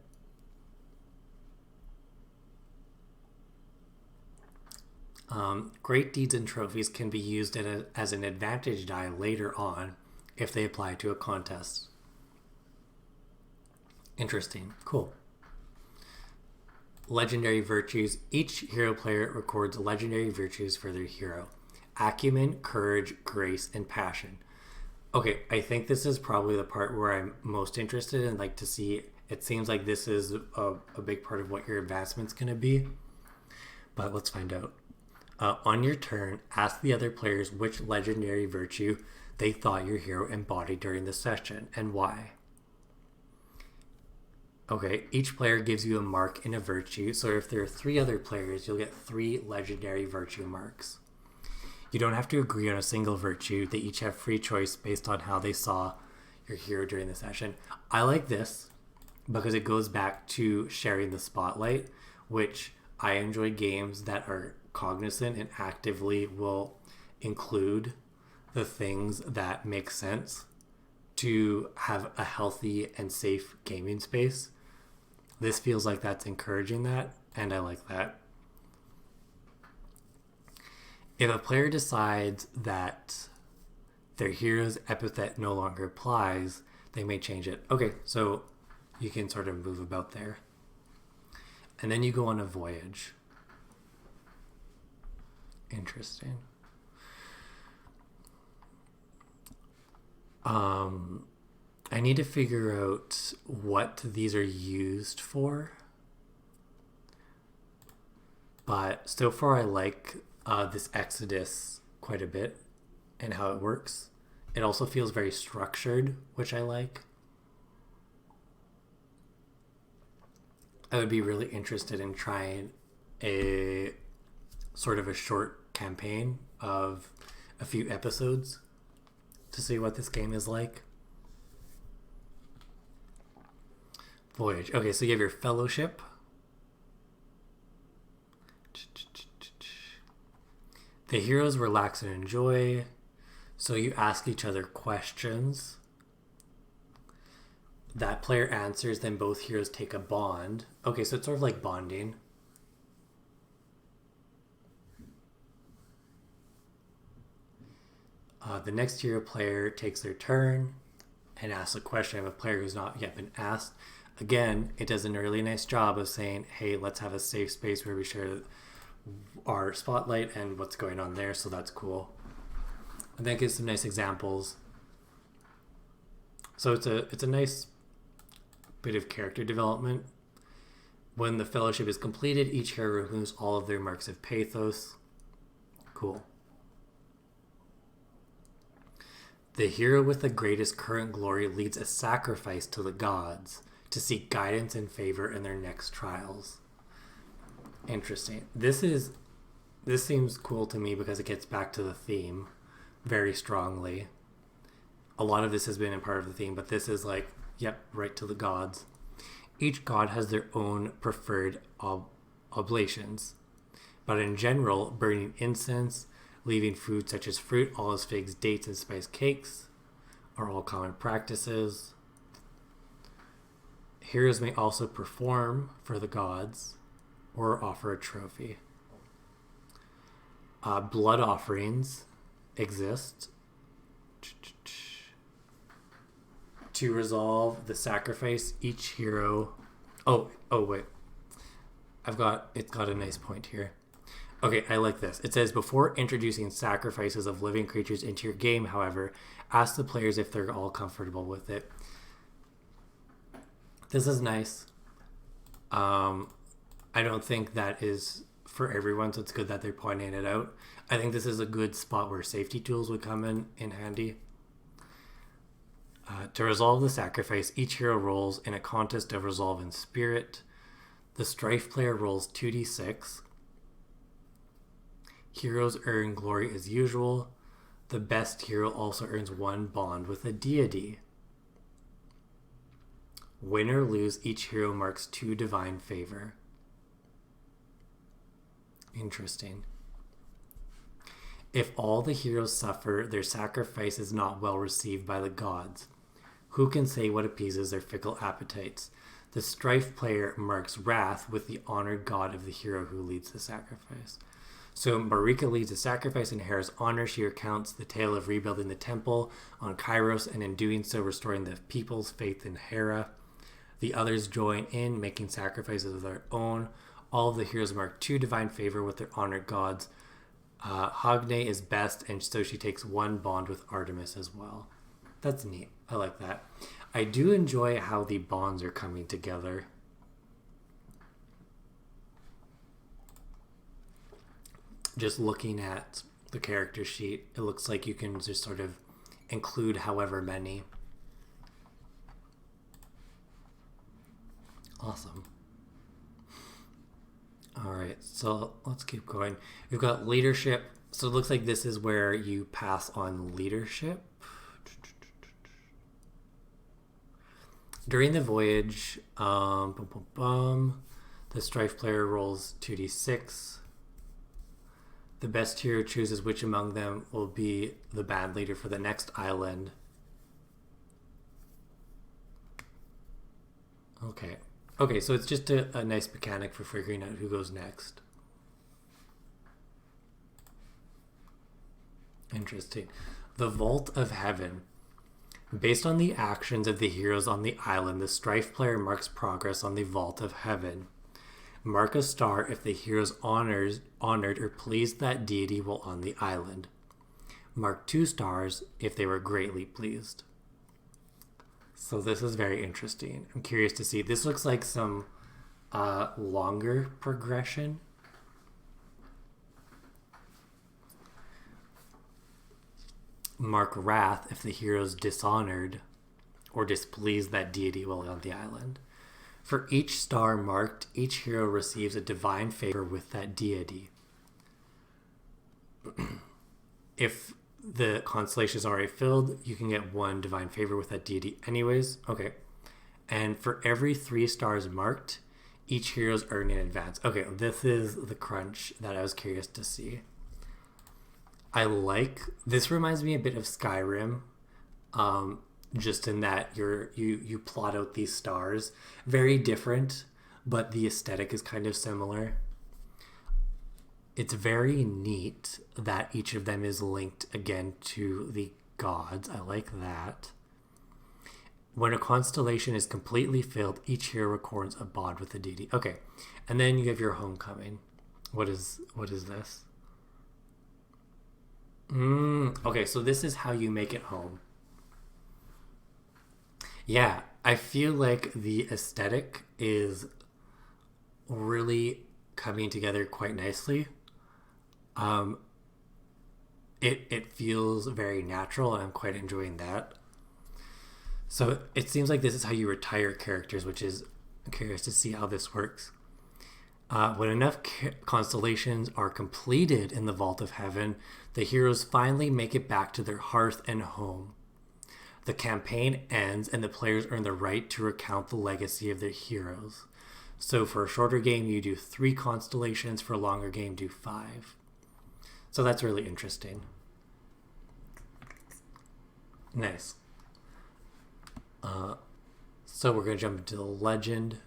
Speaker 1: Great deeds and trophies can be used as an advantage die later on if they apply to a contest. Interesting. Cool. Legendary virtues. Each hero player records legendary virtues for their hero. Acumen, courage, grace, and passion. Okay, I think this is probably the part where I'm most interested in, like to see. It seems like this is a big part of what your advancement's going to be. But let's find out. On your turn, ask the other players which legendary virtue they thought your hero embodied during the session and why. Okay, each player gives you a mark in a virtue, so if there are 3 other players, you'll get 3 legendary virtue marks. You don't have to agree on a single virtue. They each have free choice based on how they saw your hero during the session. I like this because it goes back to sharing the spotlight, which I enjoy games that are cognizant and actively will include the things that make sense to have a healthy and safe gaming space. This feels like that's encouraging that, and I like that. If a player decides that their hero's epithet no longer applies, they may change it. Okay, so you can sort of move about there. And then you go on a voyage. Interesting. I need to figure out what these are used for. But so far I like this Exodus quite a bit and how it works. It also feels very structured, which I like. I would be really interested in trying a sort of a short campaign of a few episodes to see what this game is like. Voyage. Okay, so you have your fellowship. The heroes relax and enjoy. So you ask each other questions. That player answers, then both heroes take a bond. Okay, so it's sort of like bonding. The next hero player takes their turn and asks a question of a player who's not yet been asked. Again, it does a really nice job of saying, hey, let's have a safe space where we share our spotlight and what's going on there, so that's cool. And that gives some nice examples. So it's a nice bit of character development. When the fellowship is completed, each hero removes all of their marks of pathos. Cool. The hero with the greatest current glory leads a sacrifice to the gods to seek guidance and favor in their next trials. Interesting. This seems cool to me because it gets back to the theme very strongly. A lot of this has been a part of the theme, but this is like, yep, right to the gods. Each god has their own preferred oblations, but in general, burning incense, leaving food such as fruit, olives, figs, dates, and spiced cakes are all common practices. Heroes may also perform for the gods or offer a trophy. Blood offerings exist to resolve the sacrifice. Each hero... Oh, wait. It's got a nice point here. Okay, I like this. It says, before introducing sacrifices of living creatures into your game, however, ask the players if they're all comfortable with it. This is nice. I don't think that is for everyone, so it's good that they're pointing it out. I think this is a good spot where safety tools would come in handy. To resolve the sacrifice, each hero rolls in a contest of resolve and spirit. The strife player rolls 2d6. Heroes earn glory as usual. The best hero also earns 1 bond with a deity. Win or lose, each hero marks 2 divine favor. Interesting. If all the heroes suffer, their sacrifice is not well received by the gods. Who can say what appeases their fickle appetites? The strife player marks wrath with the honored god of the hero who leads the sacrifice. So Marika leads a sacrifice in Hera's honor. She recounts the tale of rebuilding the temple on Kairos, and in doing so restoring the people's faith in Hera. The others join in, making sacrifices of their own. All of the heroes mark 2 divine favor with their honored gods. Hagne is best, and so she takes 1 bond with Artemis as well. That's neat. I like that. I do enjoy how the bonds are coming together. Just looking at the character sheet, it looks like you can just sort of include however many. Awesome. All right, so let's keep going. We've got leadership. So it looks like this is where you pass on leadership. During the voyage, the strife player rolls 2d6. The best hero chooses which among them will be the band leader for the next island. Okay, so it's just a nice mechanic for figuring out who goes next. Interesting. The Vault of Heaven. Based on the actions of the heroes on the island, the strife player marks progress on the Vault of Heaven. Mark a star if the heroes honored or pleased that deity while on the island. Mark 2 stars if they were greatly pleased. So this is very interesting. I'm curious to see. This looks like some longer progression. Mark wrath if the heroes dishonored or displeased that deity while on the island. For each star marked, each hero receives a divine favor with that deity. If the constellation is already filled, you can get 1 divine favor with that deity anyways. Okay. And for every 3 stars marked, each hero's earn in advance. Okay, this is the crunch that I was curious to see. This reminds me a bit of Skyrim. Just in that you plot out these stars. Very different, but the aesthetic is kind of similar. It's very neat that each of them is linked again to the gods. I like that. When a constellation is completely filled, each hero records a bond with the deity. Okay, and then you have your homecoming. What is this? Okay, so this is how you make it home. Yeah, I feel like the aesthetic is really coming together quite nicely. It feels very natural, and I'm quite enjoying that. So it seems like this is how you retire characters, which is, I'm curious to see how this works. When enough constellations are completed in the Vault of Heaven, the heroes finally make it back to their hearth and home. The campaign ends, and the players earn the right to recount the legacy of their heroes. So for a shorter game, you do 3 constellations. For a longer game, do 5. So that's really interesting. Nice. So we're going to jump into the legend.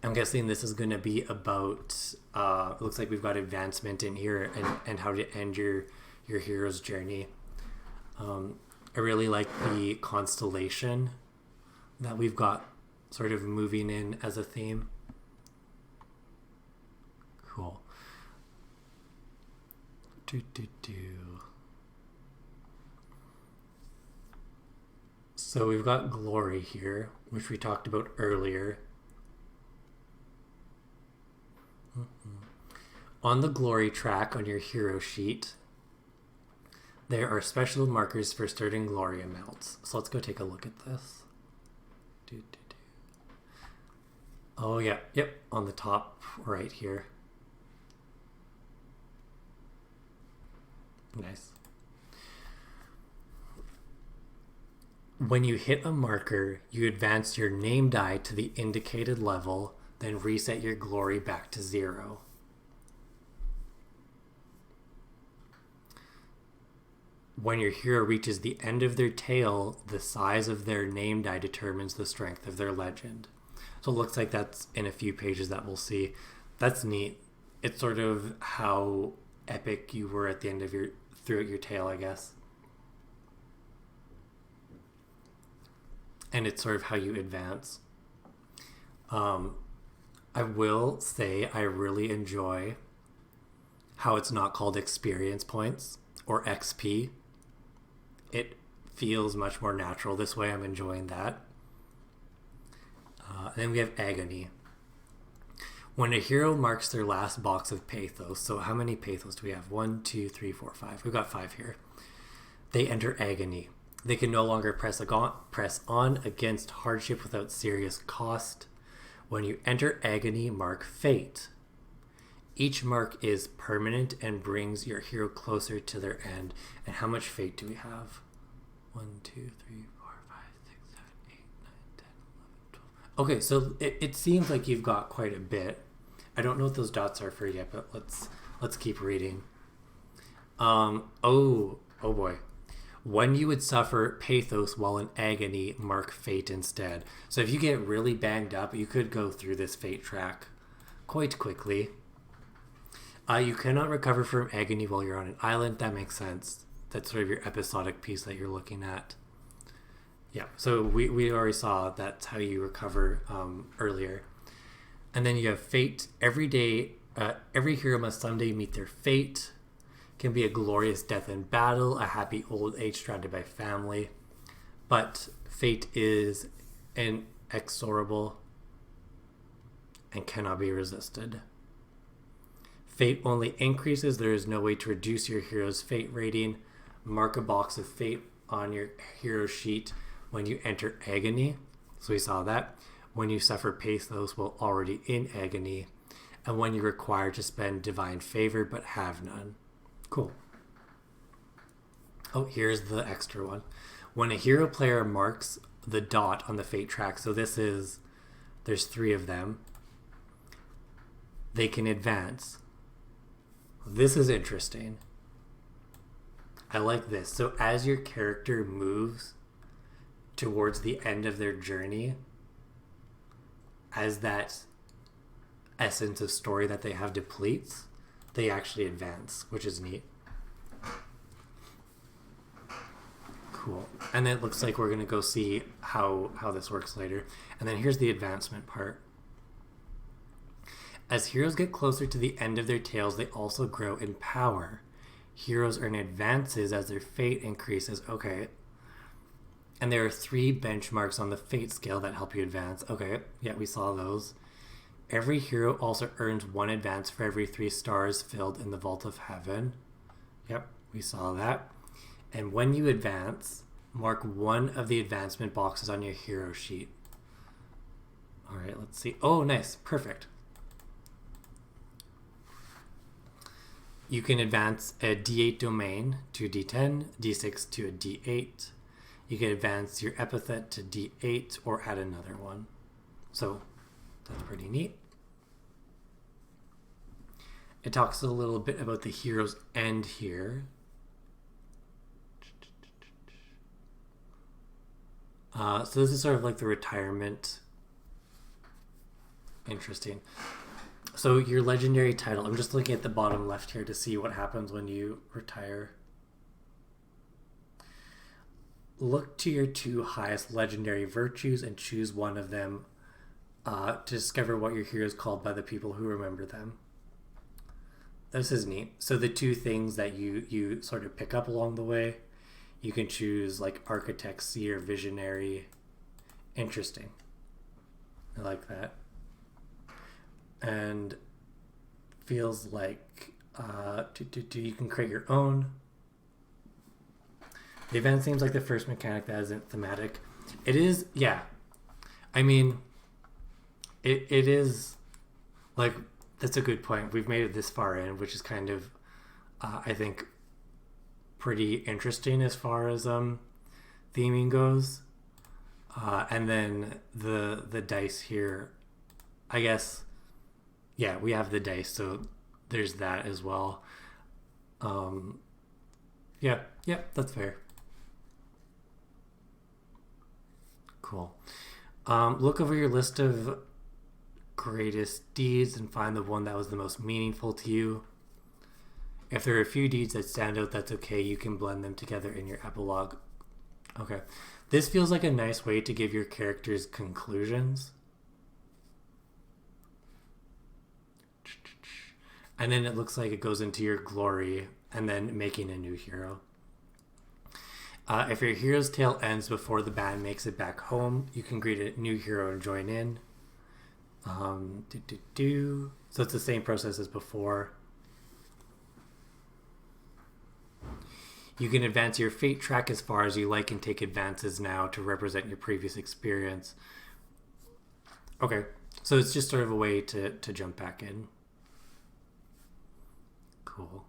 Speaker 1: I'm guessing this is going to be about, it looks like we've got advancement in here and how to end your hero's journey. I really like the constellation that we've got sort of moving in as a theme. Cool. So we've got glory here, which we talked about earlier. On the glory track on your hero sheet, there are special markers for certain glory amounts. So let's go take a look at this. Oh yeah, yep, on the top right here. Nice. When you hit a marker, you advance your name die to the indicated level, then reset your glory back to 0. When your hero reaches the end of their tail, the size of their name die determines the strength of their legend. So it looks like that's in a few pages that we'll see. That's neat. It's sort of how epic you were at the end of throughout your tale, I guess. And it's sort of how you advance. I will say I really enjoy how it's not called experience points or XP. It feels much more natural this way. I'm enjoying that. Then we have agony. When a hero marks their last box of pathos, so how many pathos do we have? 1, 2, 3, 4, 5. We've got 5 here. They enter agony. They can no longer press on against hardship without serious cost. When you enter agony, mark fate. Each mark is permanent and brings your hero closer to their end. And how much fate do we have? 1, 2, 3, 4, 5, 6, 7, 8, 9, 10, 11, 12. Okay, so it seems like you've got quite a bit. I don't know what those dots are for yet, but let's keep reading. Oh boy. When you would suffer pathos while in agony, mark fate instead. So if you get really banged up, you could go through this fate track quite quickly. You cannot recover from agony while you're on an island. That makes sense. That's sort of your episodic piece that you're looking at. Yeah, so we already saw that's how you recover earlier. And then you have fate. Every day, every hero must someday meet their fate. Can be a glorious death in battle, a happy old age surrounded by family. But fate is inexorable and cannot be resisted. Fate only increases. There is no way to reduce your hero's fate rating. Mark a box of fate on your hero sheet when you enter agony. So we saw that. When you suffer pathos while already in agony. And when you're required to spend divine favor but have none. Cool. Oh, here's the extra one. When a hero player marks the dot on the fate track, so there's 3 of them, they can advance. This is interesting. I like this. So as your character moves towards the end of their journey, as that essence of story that they have depletes, they actually advance, which is neat. Cool. And then it looks like we're going to go see how this works later. And then here's the advancement part. As heroes get closer to the end of their tales, they also grow in power. Heroes earn advances as their fate increases. Okay. And there are 3 benchmarks on the fate scale that help you advance. Okay. Yeah, we saw those. Every hero also earns 1 advance for every 3 stars filled in the Vault of Heaven. Yep, we saw that. And when you advance, mark 1 of the advancement boxes on your hero sheet. All right, let's see. Oh, nice. Perfect. You can advance a D8 domain to D10, D6 to a D8. You can advance your epithet to D8 or add another one. So that's pretty neat. It talks a little bit about the hero's end here. So this is sort of like the retirement. Interesting. So your legendary title, I'm just looking at the bottom left here to see what happens when you retire. Look to your 2 highest legendary virtues and choose one of them to discover what your hero is called by the people who remember them. this is neat. So the two things that you sort of pick up along the way, you can choose like architect, seer, visionary. Interesting. I like that. And feels like you can create your own. The event seems like the first mechanic that isn't thematic. It is, yeah. I mean, it is like, that's a good point. We've made it this far in, which is kind of, I think, pretty interesting as far as theming goes. And then the dice here, I guess, yeah, we have the dice, so there's that as well. Yeah, that's fair. Cool. Look over your list of greatest deeds and find the one that was the most meaningful to you. If there are a few deeds that stand out, that's okay. You can blend them together in your epilogue. Okay. This feels like a nice way to give your characters conclusions. And then it looks like it goes into your glory and then making a new hero. If your hero's tale ends before the band makes it back home, you can greet a new hero and join in. So it's the same process as before. You can advance your fate track as far as you like and take advances now to represent your previous experience. Okay, so it's just sort of a way to jump back in. Cool.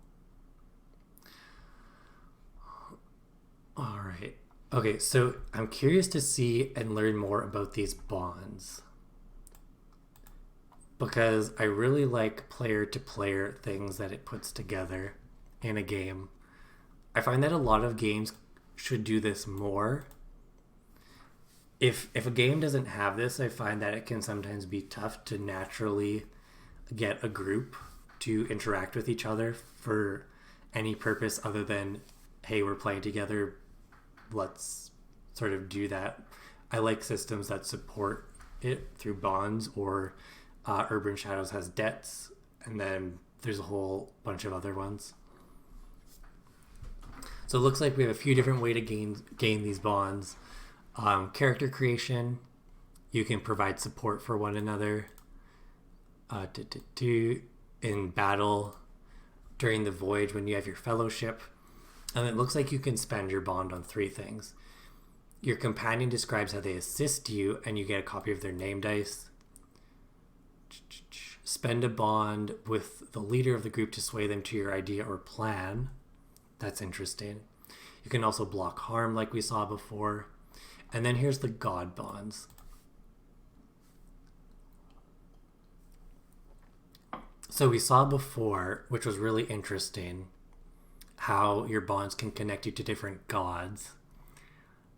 Speaker 1: All right. Okay, so I'm curious to see and learn more about these bonds, because I really like player-to-player things that it puts together in a game. I find that a lot of games should do this more. If a game doesn't have this, I find that it can sometimes be tough to naturally get a group to interact with each other for any purpose other than, hey, we're playing together, let's sort of do that. I like systems that support it through bonds, or Urban Shadows has debts, and then there's a whole bunch of other ones. So it looks like we have a few different ways to gain these bonds. Character creation, you can provide support for one another. In battle, during the voyage when you have your fellowship. And it looks like you can spend your bond on 3 things. Your companion describes how they assist you, and you get a copy of their name dice. Spend a bond with the leader of the group to sway them to your idea or plan. That's interesting. You can also block harm like we saw before. And then here's the god bonds. So we saw before, which was really interesting, how your bonds can connect you to different gods.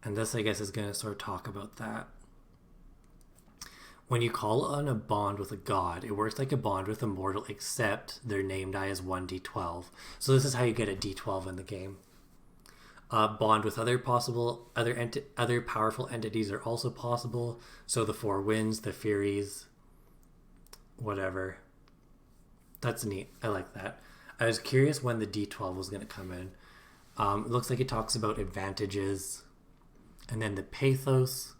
Speaker 1: And this, I guess, is going to sort of talk about that. When you call on a bond with a god, it works like a bond with a mortal, except their name die is 1d12. So this is how you get a d12 in the game. Bond with other powerful entities are also possible. So the 4 winds, the Furies, whatever. That's neat. I like that. I was curious when the D12 was going to come in. It looks like it talks about advantages. And then the pathos.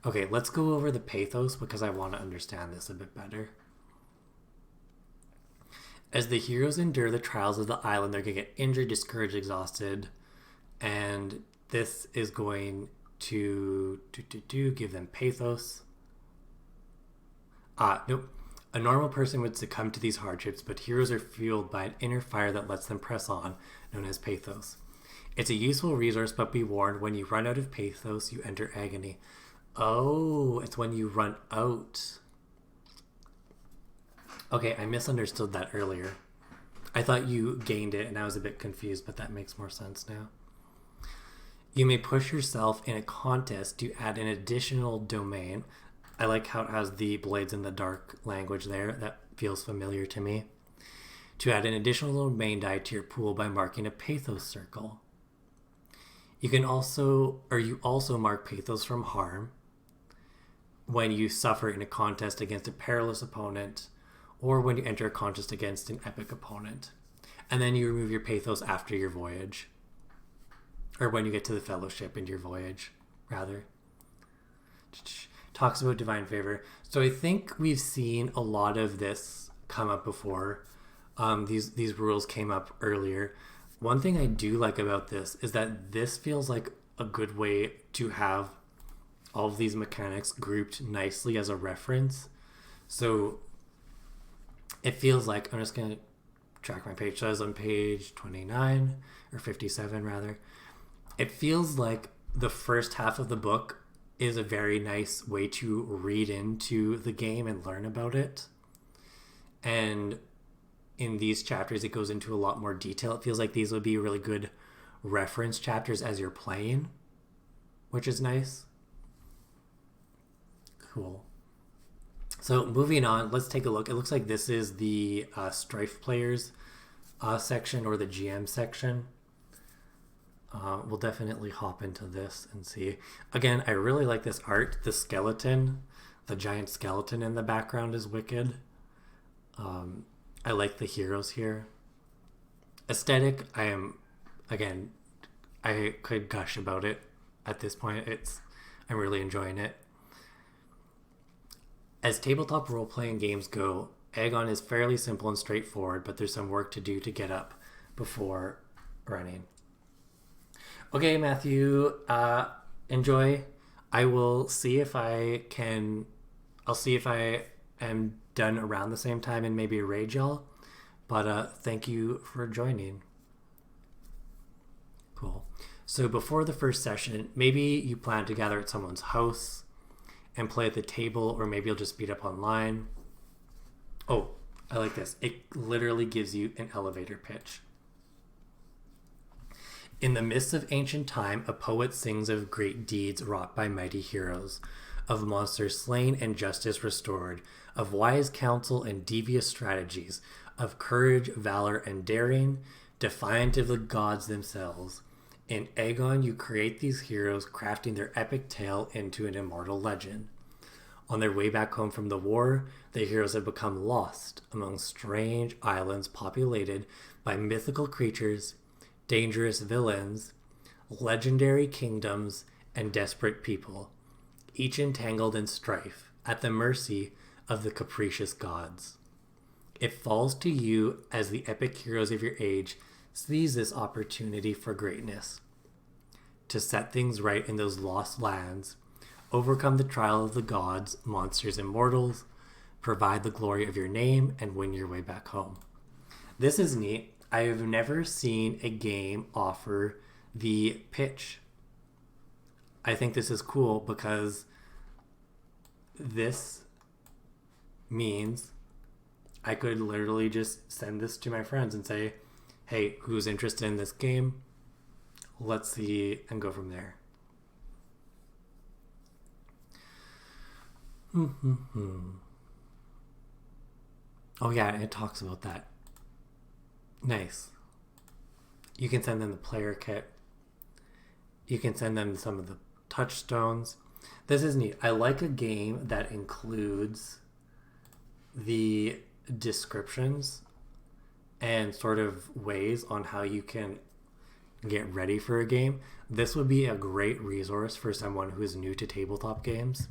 Speaker 1: Okay, let's go over the pathos because I want to understand this a bit better. As the heroes endure the trials of the island, they're going to get injured, discouraged, exhausted. And this is going to give them pathos. Nope. A normal person would succumb to these hardships, but heroes are fueled by an inner fire that lets them press on, known as pathos. It's a useful resource, but be warned, when you run out of pathos, you enter agony. Oh, it's when you run out. Okay, I misunderstood that earlier. I thought you gained it, and I was a bit confused, but that makes more sense now. You may push yourself in a contest to add an additional domain. I like how it has the Blades in the Dark language there. That feels familiar to me. To add an additional domain die to your pool by marking a pathos circle. You also mark pathos from harm when you suffer in a contest against a perilous opponent, or when you enter a contest against an epic opponent. And then you remove your pathos after your voyage. Or when you get to the fellowship in your voyage, rather. Talks about divine favor. So I think we've seen a lot of this come up before. These rules came up earlier. One thing I do like about this is that this feels like a good way to have all of these mechanics grouped nicely as a reference. So it feels like, I'm just going to track my page. So I was on page 29 or 57 rather. It feels like the first half of the book is a very nice way to read into the game and learn about it. And in these chapters, it goes into a lot more detail. It feels like these would be really good reference chapters as you're playing, which is nice. Cool. So moving on, let's take a look. It looks like this is the Strife players section, or the GM section. We'll definitely hop into this and see. Again, I really like this art. The skeleton, the giant skeleton in the background is wicked. I like the heroes here. Aesthetic, I could gush about it at this point. I'm really enjoying it. As tabletop role-playing games go, Agon is fairly simple and straightforward, but there's some work to do to get up before running. Okay, Matthew, enjoy. I will see if I can... I'll see if I am done around the same time and maybe raid y'all. But thank you for joining. Cool. So before the first session, maybe you plan to gather at someone's house and play at the table, or maybe you'll just meet up online. Oh, I like this. It literally gives you an elevator pitch. In the midst of ancient time, a poet sings of great deeds wrought by mighty heroes, of monsters slain and justice restored, of wise counsel and devious strategies, of courage, valor, and daring, defiant of the gods themselves. In Agon, you create these heroes, crafting their epic tale into an immortal legend. On their way back home from the war, the heroes have become lost among strange islands populated by mythical creatures, dangerous villains, legendary kingdoms, and desperate people, each entangled in strife, at the mercy of the capricious gods. It falls to you, as the epic heroes of your age, seize this opportunity for greatness, to set things right in those lost lands, overcome the trial of the gods, monsters, and mortals, provide the glory of your name, and win your way back home. This is neat. I have never seen a game offer the pitch. I think this is cool because this means I could literally just send this to my friends and say, hey, who's interested in this game? Let's see, and go from there. Oh yeah, it talks about that. Nice. You can send them the player kit. You can send them some of the touchstones. This is neat. I like a game that includes the descriptions and sort of ways on how you can get ready for a game. This would be a great resource for someone who is new to tabletop games.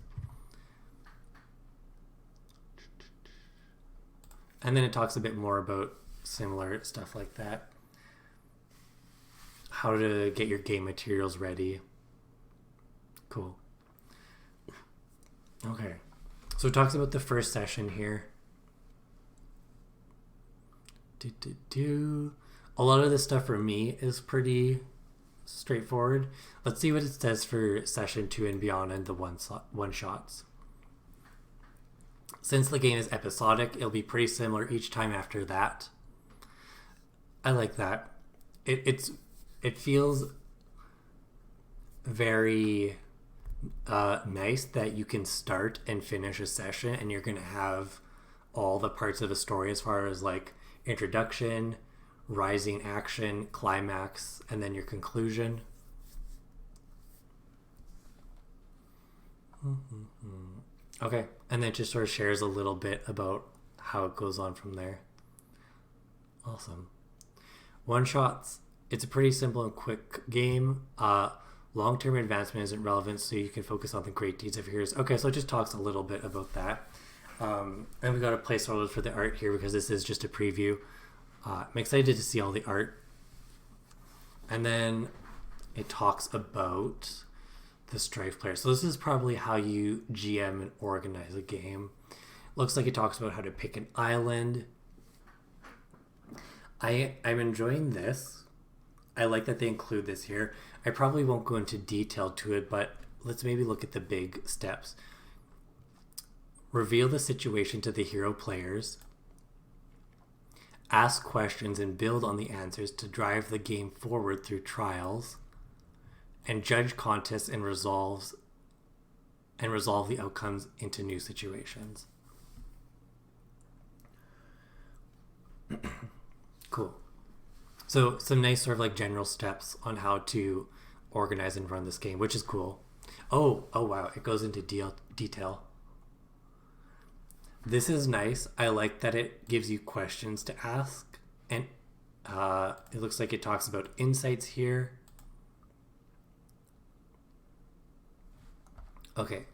Speaker 1: And then it talks a bit more about similar stuff like that. How to get your game materials ready. Cool. Okay. So it talks about the first session here. A lot of this stuff for me is pretty straightforward. Let's see what it says for session 2 and beyond and the one-shots. Since the game is episodic, it'll be pretty similar each time after that. I like that. It feels very nice that you can start and finish a session and you're going to have all the parts of a story as far as like introduction, rising action, climax, and then your conclusion. Okay, and then it just sort of shares a little bit about how it goes on from there. Awesome. One shots. It's a pretty simple and quick game. Long-term advancement isn't relevant, so you can focus on the great deeds of heroes. Okay, so it just talks a little bit about that. And we got a placeholder for the art here because this is just a preview. I'm excited to see all the art. And then it talks about the Strife player. So this is probably how you GM and organize a game. Looks like it talks about how to pick an island. I'm enjoying this. I like that they include this here. I probably won't go into detail to it, but let's maybe look at the big steps. Reveal the situation to the hero players. Ask questions and build on the answers to drive the game forward through trials. And judge contests and resolve the outcomes into new situations. Cool. So some nice sort of like general steps on how to organize and run this game, which is cool. Oh wow, it goes into detail. This is nice. I like that it gives you questions to ask, and it looks like it talks about insights here. Okay.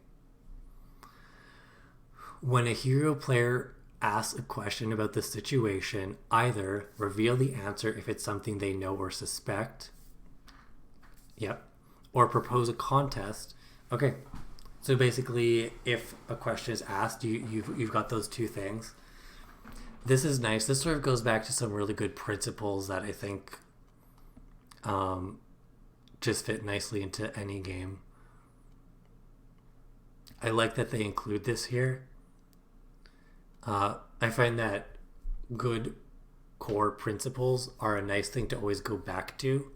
Speaker 1: When a hero player asks a question about the situation, either reveal the answer if it's something they know or suspect. Yep. Or propose a contest. Okay. So basically, if a question is asked, you've got those two things. This is nice. This sort of goes back to some really good principles that I think just fit nicely into any game. I like that they include this here. I find that good core principles are a nice thing to always go back to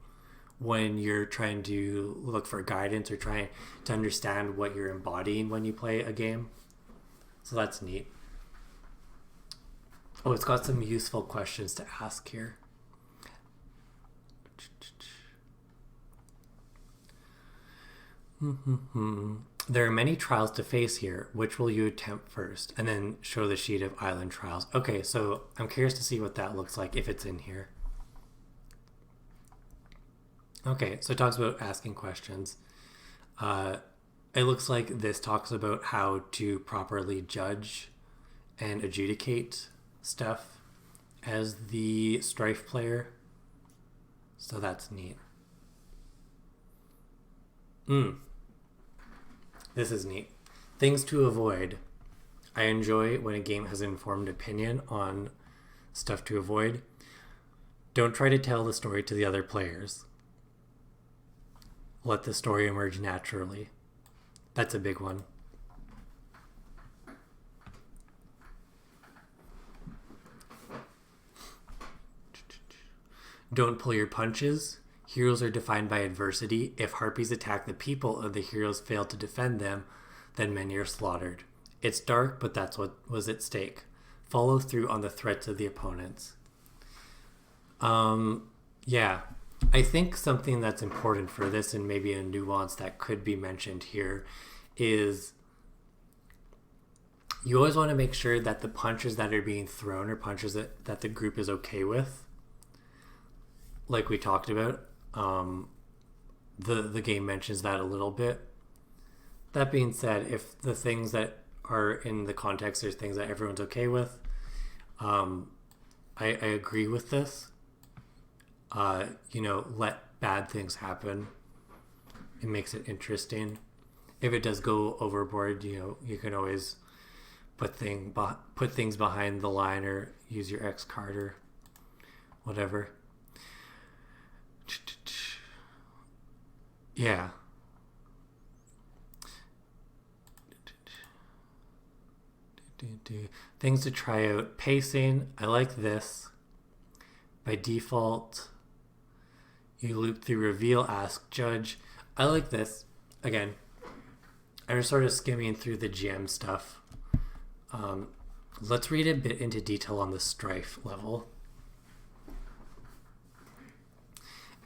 Speaker 1: when you're trying to look for guidance or trying to understand what you're embodying when you play a game. So that's neat. Oh, it's got some useful questions to ask here. There are many trials to face here. Which will you attempt first? And then show the sheet of island trials. Okay, so I'm curious to see what that looks like if it's in here. Okay, so it talks about asking questions. It looks like this talks about how to properly judge and adjudicate stuff as the Strife player. So that's neat. This is neat. Things to avoid. I enjoy when a game has an informed opinion on stuff to avoid. Don't try to tell the story to the other players. Let the story emerge naturally. That's a big one. Don't pull your punches. Heroes are defined by adversity. If harpies attack the people of the heroes fail to defend them, then many are slaughtered. It's dark, but that's what was at stake. Follow through on the threats of the opponents. Yeah. I think something that's important for this, and maybe a nuance that could be mentioned here, is you always want to make sure that the punches that are being thrown are punches that the group is okay with. Like we talked about. The game mentions that a little bit. That being said, if the things that are in the context are things that everyone's okay with, I agree with this. Let bad things happen. It makes it interesting. If it does go overboard, you can always put things behind the line or use your X card or whatever. Yeah. Things to try out. Pacing. I like this. By default, you loop through reveal, ask, judge. I like this. Again, I'm sort of skimming through the GM stuff. Let's read a bit into detail on the Strife level.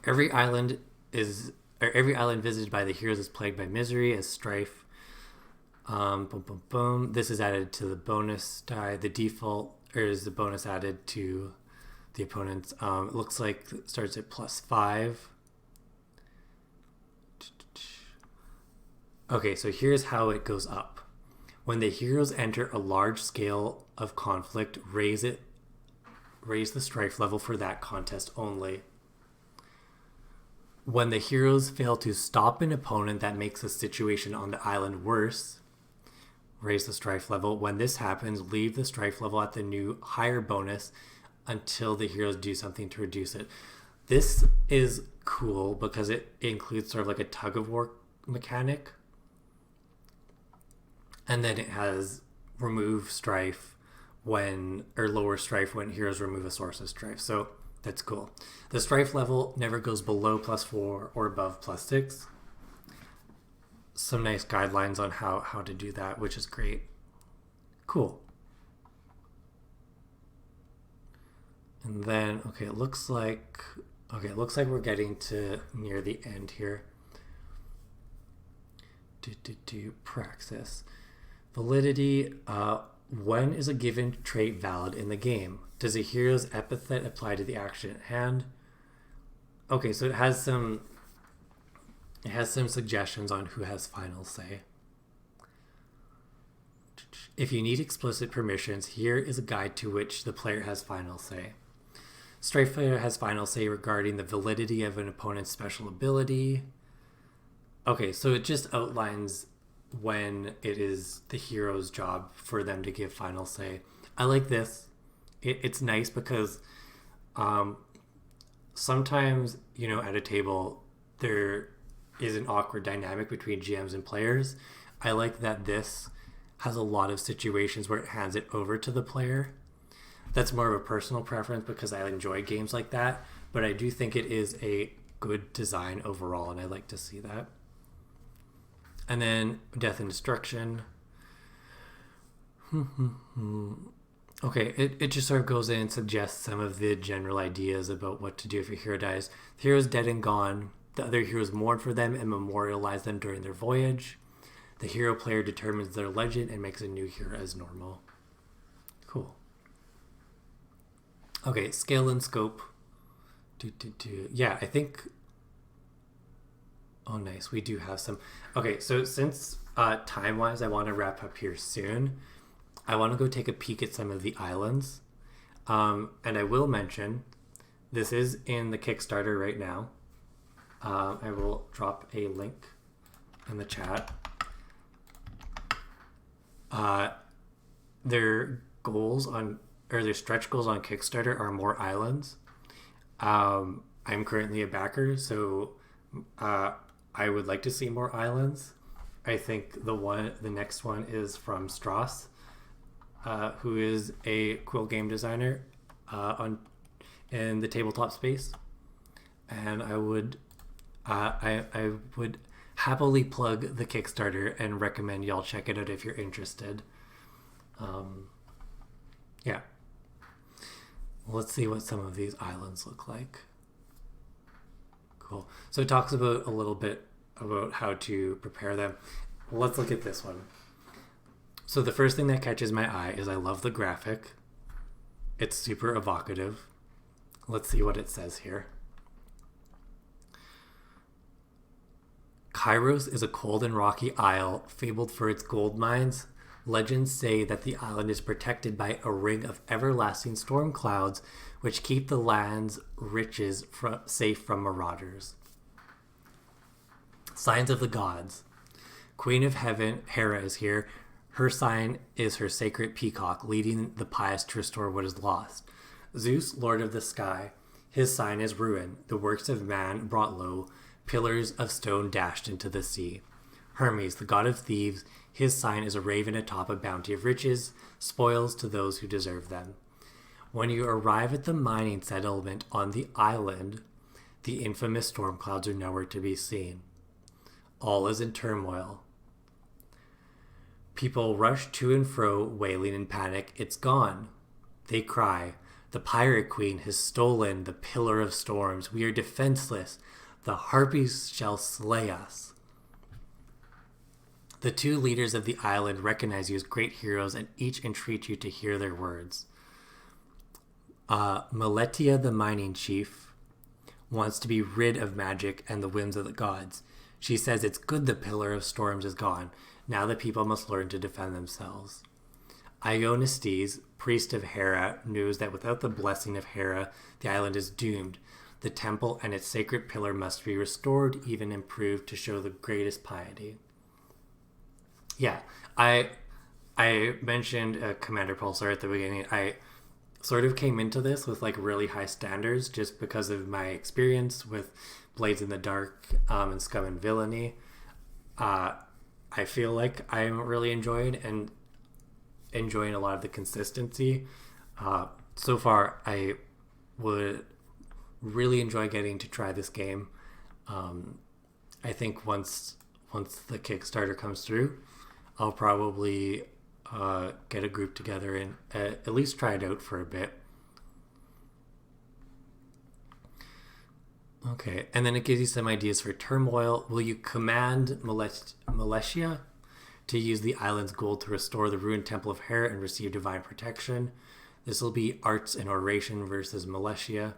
Speaker 1: Every island visited by the heroes is plagued by misery as strife. This is added to the bonus die. The default or is the bonus added to the opponents? It looks like it starts at +5. Okay, so here's how it goes up. When the heroes enter a large scale of conflict, raise the strife level for that contest only. When the heroes fail to stop an opponent that makes a situation on the island worse, raise the strife level. When this happens, leave the strife level at the new higher bonus until the heroes do something to reduce it. This is cool because it includes sort of like a tug of war mechanic. And then it has remove strife or lower strife when heroes remove a source of strife. So that's cool. The strife level never goes below +4 or above +6. Some nice guidelines on how to do that, which is great. Cool. And then, it looks like we're getting to near the end here. Praxis. Validity. When is a given trait valid in the game? Does a hero's epithet apply to the action at hand? Okay, so it has some suggestions on who has final say. If you need explicit permissions, here is a guide to which the player has final say. Strife player has final say regarding the validity of an opponent's special ability. Okay, so it just outlines when it is the hero's job for them to give final say. I like this. It's nice because sometimes, at a table, there is an awkward dynamic between GMs and players. I like that this has a lot of situations where it hands it over to the player. That's more of a personal preference because I enjoy games like that, but I do think it is a good design overall, and I like to see that. And then death and destruction. Okay, it just sort of goes in and suggests some of the general ideas about what to do if your hero dies. The hero is dead and gone. The other heroes mourn for them and memorialize them during their voyage. The hero player determines their legend and makes a new hero as normal. Cool. Okay, scale and scope. Yeah, I think... Oh, nice. We do have some... Okay, so since time-wise I want to wrap up here soon, I want to go take a peek at some of the islands. And I will mention, this is in the Kickstarter right now. I will drop a link in the chat. Their stretch goals on Kickstarter are more islands. I'm currently a backer, so I would like to see more islands. I think the next one is from Strauss, who is a cool game designer in the tabletop space, and I would happily plug the Kickstarter and recommend y'all check it out if you're interested. Yeah. Let's see what some of these islands look like. Cool. So it talks about a little bit about how to prepare them. Let's look at this one. So the first thing that catches my eye is I love the graphic. It's super evocative. Let's see what it says here. Kairos is a cold and rocky isle, fabled for its gold mines. Legends say that the island is protected by a ring of everlasting storm clouds, which keep the land's riches safe from marauders. Signs of the gods. Queen of Heaven, Hera, is here. Her sign is her sacred peacock, leading the pious to restore what is lost. Zeus, Lord of the Sky. His sign is ruin, the works of man brought low, pillars of stone dashed into the sea. Hermes, the god of thieves. His sign is a raven atop a bounty of riches, spoils to those who deserve them. When you arrive at the mining settlement on the island, the infamous storm clouds are nowhere to be seen. All is in turmoil. People rush to and fro, wailing in panic. It's gone. They cry. The pirate queen has stolen the pillar of storms. We are defenseless. The harpies shall slay us. The two leaders of the island recognize you as great heroes and each entreat you to hear their words. Meletia, the mining chief, wants to be rid of magic and the whims of the gods. She says it's good the Pillar of Storms is gone. Now the people must learn to defend themselves. Ionistes, priest of Hera, knows that without the blessing of Hera, the island is doomed. The temple and its sacred pillar must be restored, even improved, to show the greatest piety. Yeah, I mentioned Commander Pulsar at the beginning. I sort of came into this with like really high standards just because of my experience with Blades in the Dark and Scum and Villainy. I feel like I'm really enjoying a lot of the consistency. So far, I would really enjoy getting to try this game. I think once the Kickstarter comes through, I'll probably get a group together and at least try it out for a bit. Okay, and then it gives you some ideas for turmoil. Will you command Meletia to use the island's gold to restore the ruined Temple of Hera and receive divine protection? This will be arts and oration versus Meletia.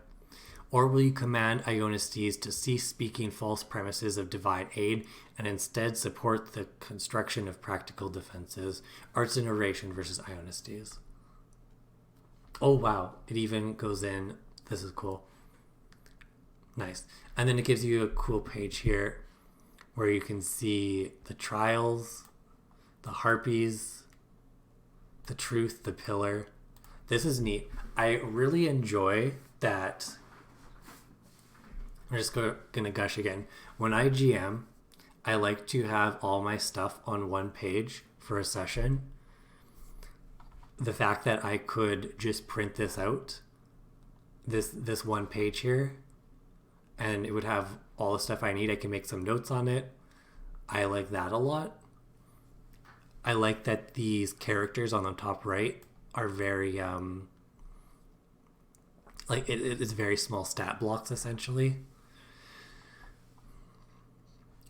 Speaker 1: Or will you command Ionistes to cease speaking false premises of divine aid and instead support the construction of practical defenses? Arts and oration versus Ionistes. Oh wow, it even goes in. This is cool. Nice. And then it gives you a cool page here where you can see the trials, the harpies, the truth, the pillar. This is neat. I really enjoy that. I'm just gonna gush again. When I GM, I like to have all my stuff on one page for a session. The fact that I could just print this out, this one page here, and it would have all the stuff I need. I can make some notes on it. I like that a lot. I like that these characters on the top right are very like it's very small stat blocks essentially.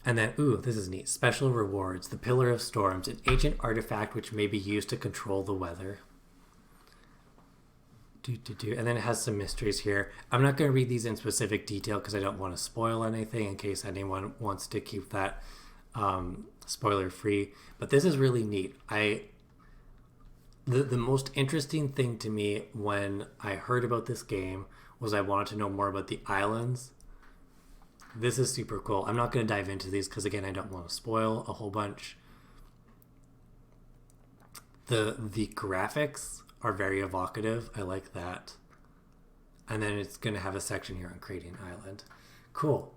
Speaker 1: And then, ooh, this is neat. Special rewards. The Pillar of Storms, an ancient artifact which may be used to control the weather. And then it has some mysteries here. I'm not going to read these in specific detail because I don't want to spoil anything in case anyone wants to keep that spoiler free. But this is really neat. The most interesting thing to me when I heard about this game was I wanted to know more about the islands. This is super cool. I'm not going to dive into these because, again, I don't want to spoil a whole bunch. The graphics are very evocative. I like that. And then it's going to have a section here on creating an island. Cool.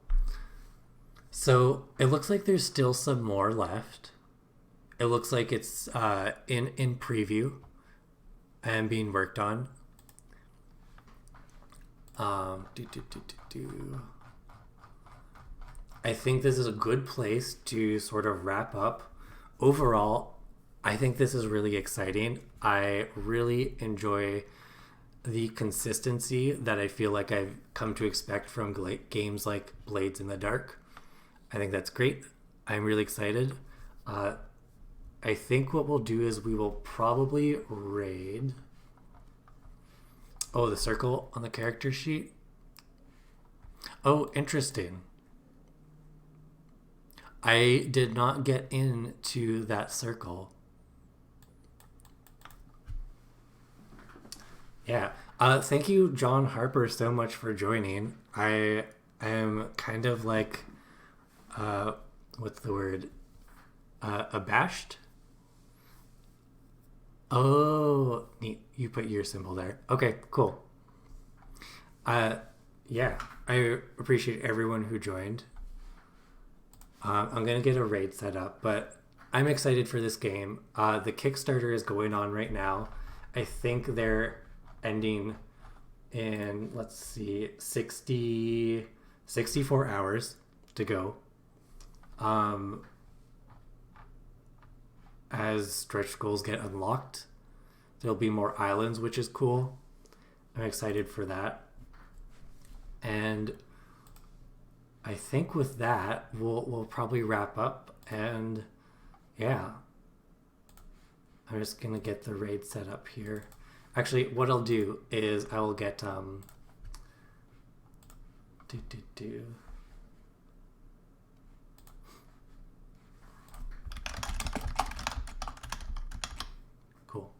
Speaker 1: So it looks like there's still some more left. It looks like it's in preview and being worked on. I think this is a good place to sort of wrap up. Overall, I think this is really exciting. I really enjoy the consistency that I feel like I've come to expect from games like Blades in the Dark. I think that's great. I'm really excited. I think what we'll do is we will probably raid. Oh, the circle on the character sheet. Oh, interesting. I did not get into that circle. Yeah. Thank you, John Harper, so much for joining. I am kind of like, what's the word? Abashed? Oh, neat. You put your symbol there. Okay, cool. Yeah, I appreciate everyone who joined. I'm going to get a raid set up, but I'm excited for this game. The Kickstarter is going on right now. I think they're ending in, let's see, 64 hours to go. As stretch goals get unlocked, there'll be more islands, which is cool. I'm excited for that. And I think with that, we'll probably wrap up. And yeah, I'm just going to get the raid set up here. Actually, what I'll do is I will get cool.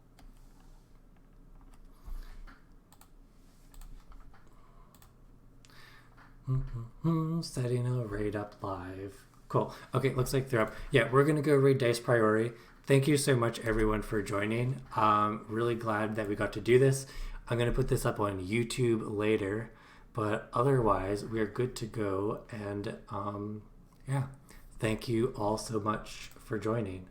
Speaker 1: Setting a raid up live. Cool. Okay, looks like they're up. Yeah, we're gonna go raid Dice Priori. Thank you so much, everyone, for joining. Really glad that we got to do this. I'm gonna put this up on YouTube later, but otherwise, we are good to go. And yeah, thank you all so much for joining.